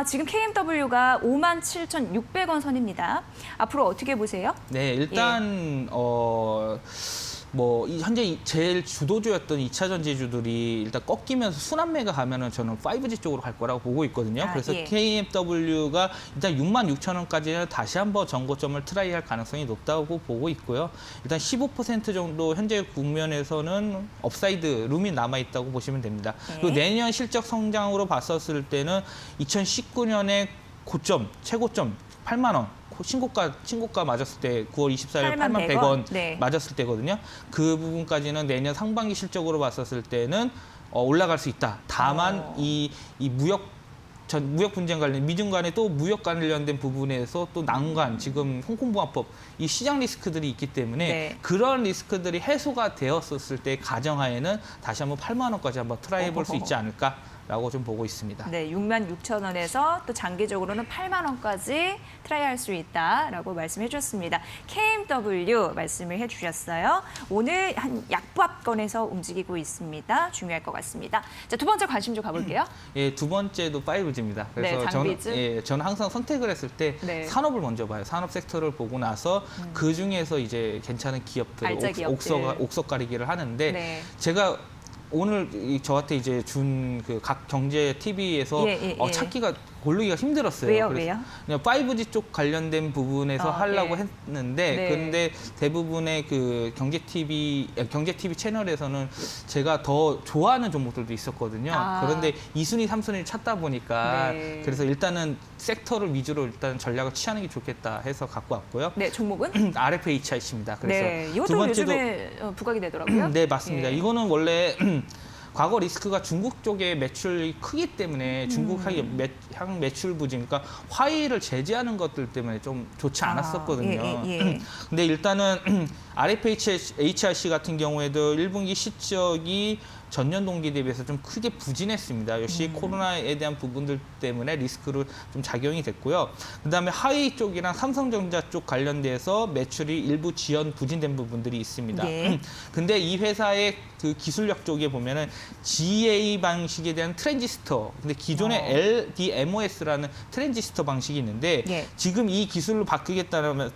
Speaker 1: 지금 KMW가 57,600원 선입니다. 앞으로 어떻게 보세요?
Speaker 4: 네, 일단 현재 제일 주도주였던 2차 전지주들이 일단 꺾이면서 순환매가 가면은 저는 5G 쪽으로 갈 거라고 보고 있거든요. 그래서
Speaker 1: 예.
Speaker 4: KMW가 일단 66,000원까지는 다시 한번 전고점을 트라이할 가능성이 높다고 보고 있고요. 일단 15% 정도 현재 국면에서는 업사이드 룸이 남아 있다고 보시면 됩니다.
Speaker 1: 네.
Speaker 4: 그리고 내년 실적 성장으로 봤었을 때는 2019년에 고점, 최고점 8만 원. 신고가 맞았을 때 9월 24일 81,100원
Speaker 1: 네.
Speaker 4: 맞았을 때거든요. 그 부분까지는 내년 상반기 실적으로 봤었을 때는 올라갈 수 있다. 다만 이 무역 분쟁 관련 미중 간의 또 무역 관련된 부분에서 또 난관 지금 홍콩보안법 이 시장 리스크들이 있기 때문에
Speaker 1: 네.
Speaker 4: 그런 리스크들이 해소가 되었었을 때 가정하에는 다시 한번 8만 원까지 한번 트라이 해볼 수 있지 않을까라고 좀 보고 있습니다.
Speaker 1: 네, 66,000원에서 또 장기적으로는 8만 원까지 트라이할 수 있다라고 말씀해 주셨습니다. KMW 말씀을 해주셨어요. 오늘 한 약보합권에서 움직이고 있습니다. 중요할 것 같습니다. 자, 두 번째 관심 좀 가볼게요.
Speaker 4: 예, 두 번째도 5G입니다. 그래서
Speaker 1: 네, 장비즈.
Speaker 4: 저는 항상 선택을 했을 때
Speaker 1: 네.
Speaker 4: 산업을 먼저 봐요. 산업 섹터를 보고 나서 그 중에서 이제 괜찮은 기업들,
Speaker 1: 알짜 기업들.
Speaker 4: 옥석 가리기를 하는데
Speaker 1: 네.
Speaker 4: 제가 오늘 저한테 이제 준 그 각 경제 TV에서
Speaker 1: 예.
Speaker 4: 찾기가 고르기가 힘들었어요.
Speaker 1: 왜요?
Speaker 4: 그래서
Speaker 1: 왜요?
Speaker 4: 그냥 5G 쪽 관련된 부분에서 하려고
Speaker 1: 예.
Speaker 4: 했는데
Speaker 1: 네.
Speaker 4: 그런데 대부분의 그 경제 TV 채널에서는 제가 더 좋아하는 종목들도 있었거든요. 그런데 2순위, 3순위를 찾다 보니까
Speaker 1: 네.
Speaker 4: 그래서 일단은 섹터를 위주로 일단 전략을 취하는 게 좋겠다 해서 갖고 왔고요.
Speaker 1: 네, 종목은?
Speaker 4: RFHIC입니다. 그래서
Speaker 1: 네,
Speaker 4: 두
Speaker 1: 이것도
Speaker 4: 번째도
Speaker 1: 요즘에 부각이 되더라고요.
Speaker 4: 네, 맞습니다.
Speaker 1: 예.
Speaker 4: 이거는 원래 과거 리스크가 중국 쪽에 매출이 크기 때문에 중국 향 매출 부진, 그러니까 화웨이를 제재하는 것들 때문에 좀 좋지 않았었거든요.
Speaker 1: 예.
Speaker 4: 근데 일단은 RFHIC 같은 경우에도 1분기 실적이 전년 동기 대비해서 좀 크게 부진했습니다. 역시 코로나에 대한 부분들 때문에 리스크로 좀 작용이 됐고요. 그다음에 하웨이 쪽이랑 삼성전자 쪽 관련돼서 매출이 일부 지연 부진된 부분들이 있습니다.
Speaker 1: 예.
Speaker 4: 근데 이 회사의 그 기술력 쪽에 보면은 GA 방식에 대한 트랜지스터, 근데 기존의 LDMOS라는 트랜지스터 방식이 있는데
Speaker 1: 예.
Speaker 4: 지금 이 기술로 바뀌면은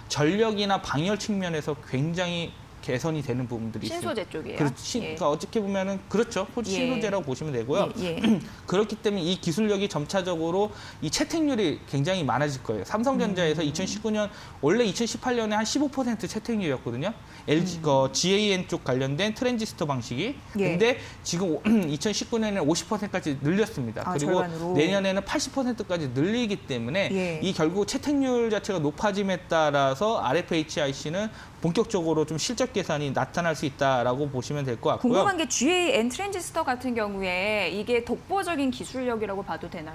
Speaker 4: 전력이나 방열 측면에서 굉장히 개선이 되는 부분들이 있어요.
Speaker 1: 신소재 쪽이에요.
Speaker 4: 그러니까 어떻게 보면은 그렇죠. 신소재라고 보시면 되고요.
Speaker 1: 예.
Speaker 4: 그렇기 때문에 이 기술력이 점차적으로 이 채택률이 굉장히 많아질 거예요. 삼성전자에서 2019년 원래 2018년에 한 15% 채택률이었거든요. LG GAN 쪽 관련된 트랜지스터 방식이.
Speaker 1: 예.
Speaker 4: 근데 지금 2019년에는 50%까지 늘렸습니다. 그리고
Speaker 1: 절반으로.
Speaker 4: 내년에는 80%까지 늘리기 때문에
Speaker 1: 예.
Speaker 4: 이 결국 채택률 자체가 높아짐에 따라서 RFHIC는 본격적으로 좀 실적 개선이 나타날 수 있다라고 보시면 될 것 같고요.
Speaker 1: 궁금한 게 GAN 트랜지스터 같은 경우에 이게 독보적인 기술력이라고 봐도 되나요?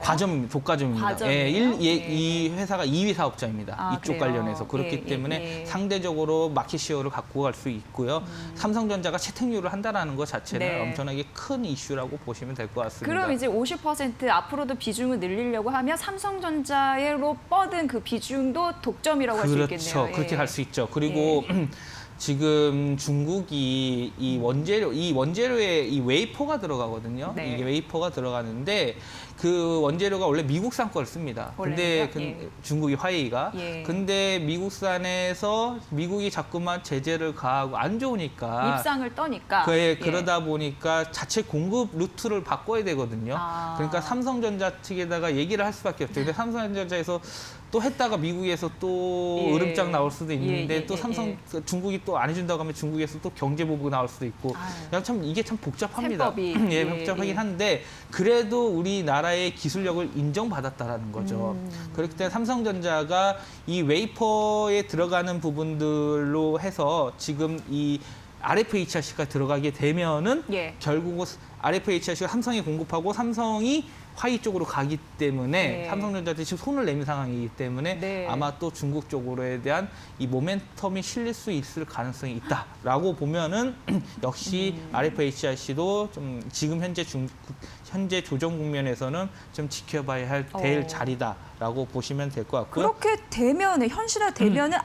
Speaker 4: 독과점입니다.
Speaker 1: 과점이에요?
Speaker 4: 이 회사가 2위 사업자입니다. 이쪽
Speaker 1: 그래요?
Speaker 4: 관련해서 그렇기 때문에 상대적으로 마켓 시어를 갖고 갈 수 있고요. 삼성전자가 채택률을 한다는 것 자체는
Speaker 1: 네.
Speaker 4: 엄청나게 큰 이슈라고 보시면 될 것 같습니다.
Speaker 1: 그럼 이제 50% 앞으로도 비중을 늘리려고 하면 삼성전자로 뻗은 그 비중도 독점이라고 할 수 있겠네요.
Speaker 4: 그렇죠. 그렇게 갈 수 있죠. 그리고 지금 중국이 이 원재료에 이 웨이퍼가 들어가거든요.
Speaker 1: 네.
Speaker 4: 이게 웨이퍼가 들어가는데 그 원재료가 원래 미국산 걸 씁니다. 근데
Speaker 1: 원래는요? 예.
Speaker 4: 중국이 화웨이가
Speaker 1: 예.
Speaker 4: 근데 미국산에서 미국이 자꾸만 제재를 가하고 안 좋으니까
Speaker 1: 입상을 떠니까.
Speaker 4: 그러다 보니까 자체 공급 루트를 바꿔야 되거든요.
Speaker 1: 아.
Speaker 4: 그러니까 삼성전자 측에다가 얘기를 할 수밖에 없죠. 근데 삼성전자에서 또 했다가 미국에서 또
Speaker 1: 예.
Speaker 4: 으름장 나올 수도 있는데
Speaker 1: 예, 예,
Speaker 4: 또 중국이 또 안 해준다고 하면 중국에서 또 경제 보복 나올 수도 있고
Speaker 1: 아유.
Speaker 4: 참 이게 참 복잡합니다.
Speaker 1: 셈법이.
Speaker 4: 예,
Speaker 1: 예,
Speaker 4: 복잡하긴
Speaker 1: 예.
Speaker 4: 한데 그래도 우리나라의 기술력을 인정받았다라는 거죠. 그렇기 때문에 삼성전자가 이 웨이퍼에 들어가는 부분들로 해서 지금 이 RFHRC가 들어가게 되면은
Speaker 1: 예.
Speaker 4: 결국은 RFHRC가 삼성에 공급하고 삼성이 화웨이 쪽으로 가기 때문에
Speaker 1: 네.
Speaker 4: 삼성전자한테 지금 손을 내민 상황이기 때문에
Speaker 1: 네.
Speaker 4: 아마 또 중국 쪽으로에 대한 이 모멘텀이 실릴 수 있을 가능성이 있다라고 보면은 역시 RFHRC도 좀 지금 현재 조정 국면에서는 좀 지켜봐야 될 자리다라고 보시면 될 것 같고요.
Speaker 1: 그렇게 되면 현실화되면은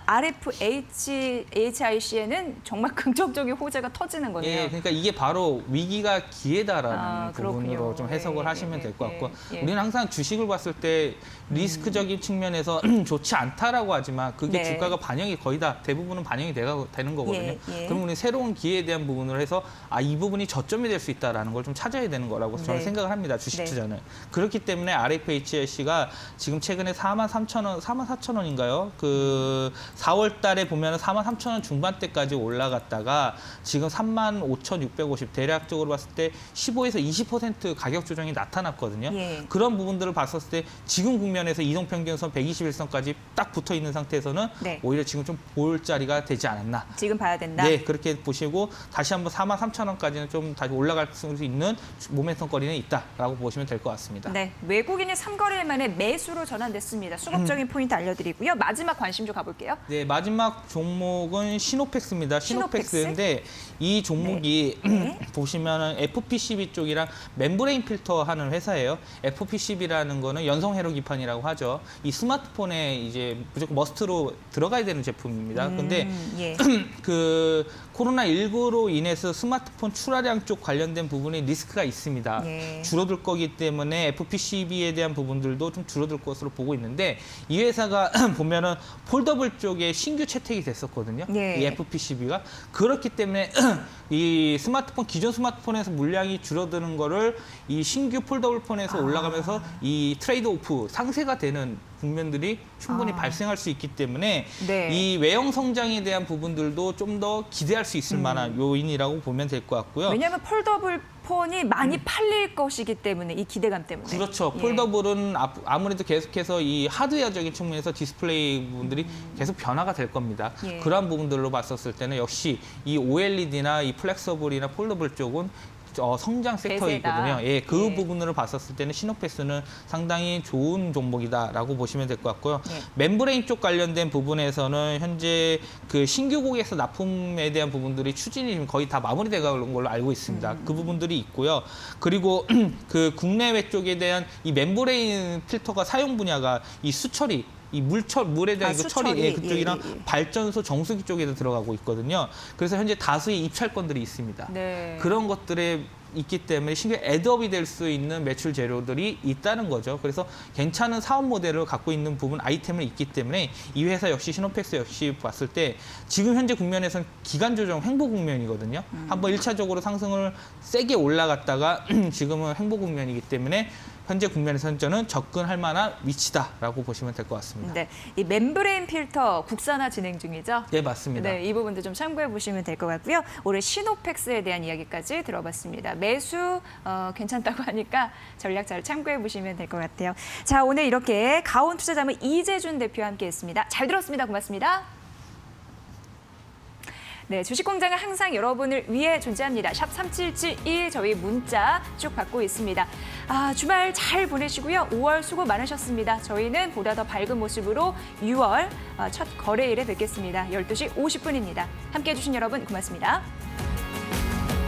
Speaker 1: RFHIC에는 정말 긍정적인 호재가 터지는 거네요.
Speaker 4: 예, 그러니까 이게 바로 위기가 기회다라는
Speaker 1: 아,
Speaker 4: 부분으로
Speaker 1: 그렇군요.
Speaker 4: 좀 해석을
Speaker 1: 예,
Speaker 4: 하시면
Speaker 1: 예,
Speaker 4: 될 것 같고
Speaker 1: 예, 예.
Speaker 4: 우리는 항상 주식을 봤을 때 리스크적인 측면에서 좋지 않다라고 하지만 그게
Speaker 1: 네.
Speaker 4: 주가가 반영이 거의 다 대부분은 반영이 되는 거거든요.
Speaker 1: 예, 예.
Speaker 4: 그럼 우리 새로운 기회에 대한 부분을 해서 이 부분이 저점이 될 수 있다라는 걸 좀 찾아야 되는 거라고 저는
Speaker 1: 네.
Speaker 4: 생각을 합니다. 주식
Speaker 1: 네.
Speaker 4: 투자는. 그렇기 때문에 RFHC가 지금 최근에 43,000원, 44,000원인가요? 그 4월 달에 보면 43,000원 중반대까지 올라갔다가 지금 35,650 대략적으로 봤을 때 15에서 20% 가격 조정이 나타났거든요.
Speaker 1: 예.
Speaker 4: 그런 부분들을 봤었을 때 지금 국면에서 이동평균선 121선까지 딱 붙어 있는 상태에서는
Speaker 1: 네.
Speaker 4: 오히려 지금 좀 볼 자리가 되지 않았나.
Speaker 1: 지금 봐야 된다.
Speaker 4: 네, 그렇게 보시고 다시 한번 43,000원까지는 좀 다시 올라갈 수 있는 모멘텀거리는 있다라고 보시면 될 것 같습니다.
Speaker 1: 네, 외국인이 3거래일 만에 매수로 전환됐습니다. 수급적인 포인트 알려드리고요. 마지막 관심 좀 가볼게요.
Speaker 4: 네, 마지막 종목은 시노펙스입니다. 시노펙스인데 이 종목이
Speaker 1: 네.
Speaker 4: 보시면은 FPCB 쪽이랑 멤브레인 필터 하는 회사예요. FPCB라는 거는 연성 회로 기판이라고 하죠. 이 스마트폰에 이제 무조건 머스트로 들어가야 되는 제품입니다. 근데
Speaker 1: 예.
Speaker 4: 그 코로나19로 인해서 스마트폰 출하량 쪽 관련된 부분에 리스크가 있습니다.
Speaker 1: 예.
Speaker 4: 줄어들 거기 때문에 FPCB에 대한 부분들도 좀 줄어들 것으로 보고 있는데 이 회사가 보면은 폴더블 쪽에 신규 채택이 됐었거든요.
Speaker 1: 예.
Speaker 4: 이 FPCB가 그렇기 때문에 이 스마트폰 기존 스마트폰에서 물량이 줄어드는 거를 이 신규 폴더블 폰에서 올라가면서 이 트레이드 오프 상쇄가 되는 국면들이 충분히 발생할 수 있기 때문에
Speaker 1: 네.
Speaker 4: 이 외형 성장에 대한 부분들도 좀 더 기대할 수 있을 만한 요인이라고 보면 될 것 같고요.
Speaker 1: 왜냐하면 폴더블 폰이 많이 팔릴 것이기 때문에 이 기대감 때문에.
Speaker 4: 그렇죠.
Speaker 1: 예.
Speaker 4: 폴더블은 아무래도 계속해서 이 하드웨어적인 측면에서 디스플레이 부분들이 계속 변화가 될 겁니다.
Speaker 1: 예.
Speaker 4: 그러한 부분들로 봤었을 때는 역시 이 OLED나 이 플렉서블이나 폴더블 쪽은 성장 섹터이거든요.
Speaker 1: 대세다.
Speaker 4: 예, 그
Speaker 1: 예.
Speaker 4: 부분으로 봤었을 때는 시노패스는 상당히 좋은 종목이다라고 보시면 될 것 같고요.
Speaker 1: 예.
Speaker 4: 멤브레인 쪽 관련된 부분에서는 현재 그 신규 고객에서 납품에 대한 부분들이 추진이 지금 거의 다 마무리돼가는 걸로 알고 있습니다. 그 부분들이 있고요. 그리고 그 국내외 쪽에 대한 이 멤브레인 필터가 사용 분야가 이 수처리 이 물에 대한 그 처리
Speaker 1: 수처리.
Speaker 4: 그쪽이랑
Speaker 1: 예.
Speaker 4: 발전소 정수기 쪽에도 들어가고 있거든요. 그래서 현재 다수의 입찰건들이 있습니다.
Speaker 1: 네.
Speaker 4: 그런 것들에 있기 때문에 신규 애드업이 될 수 있는 매출 재료들이 있다는 거죠. 그래서 괜찮은 사업 모델을 갖고 있는 부분 아이템을 있기 때문에 이 회사 역시 시노펙스 역시 봤을 때 지금 현재 국면에서는 기간 조정 횡보 국면이거든요. 한번 1차적으로 상승을 세게 올라갔다가 지금은 횡보 국면이기 때문에 현재 국면에서는 저는 접근할 만한 위치다라고 보시면 될 것 같습니다.
Speaker 1: 네, 이 멤브레인 필터 국산화 진행 중이죠.
Speaker 4: 네, 맞습니다.
Speaker 1: 네, 이 부분도 좀 참고해 보시면 될 것 같고요. 올해 시노펙스에 대한 이야기까지 들어봤습니다. 매수 괜찮다고 하니까 전략 잘 참고해 보시면 될 것 같아요. 자, 오늘 이렇게 가온 투자자문 이재준 대표와 함께했습니다. 잘 들었습니다. 고맙습니다. 네, 주식공장은 항상 여러분을 위해 존재합니다. 샵 3771 저희 문자 쭉 받고 있습니다. 주말 잘 보내시고요. 5월 수고 많으셨습니다. 저희는 보다 더 밝은 모습으로 6월 첫 거래일에 뵙겠습니다. 12시 50분입니다. 함께해 주신 여러분 고맙습니다.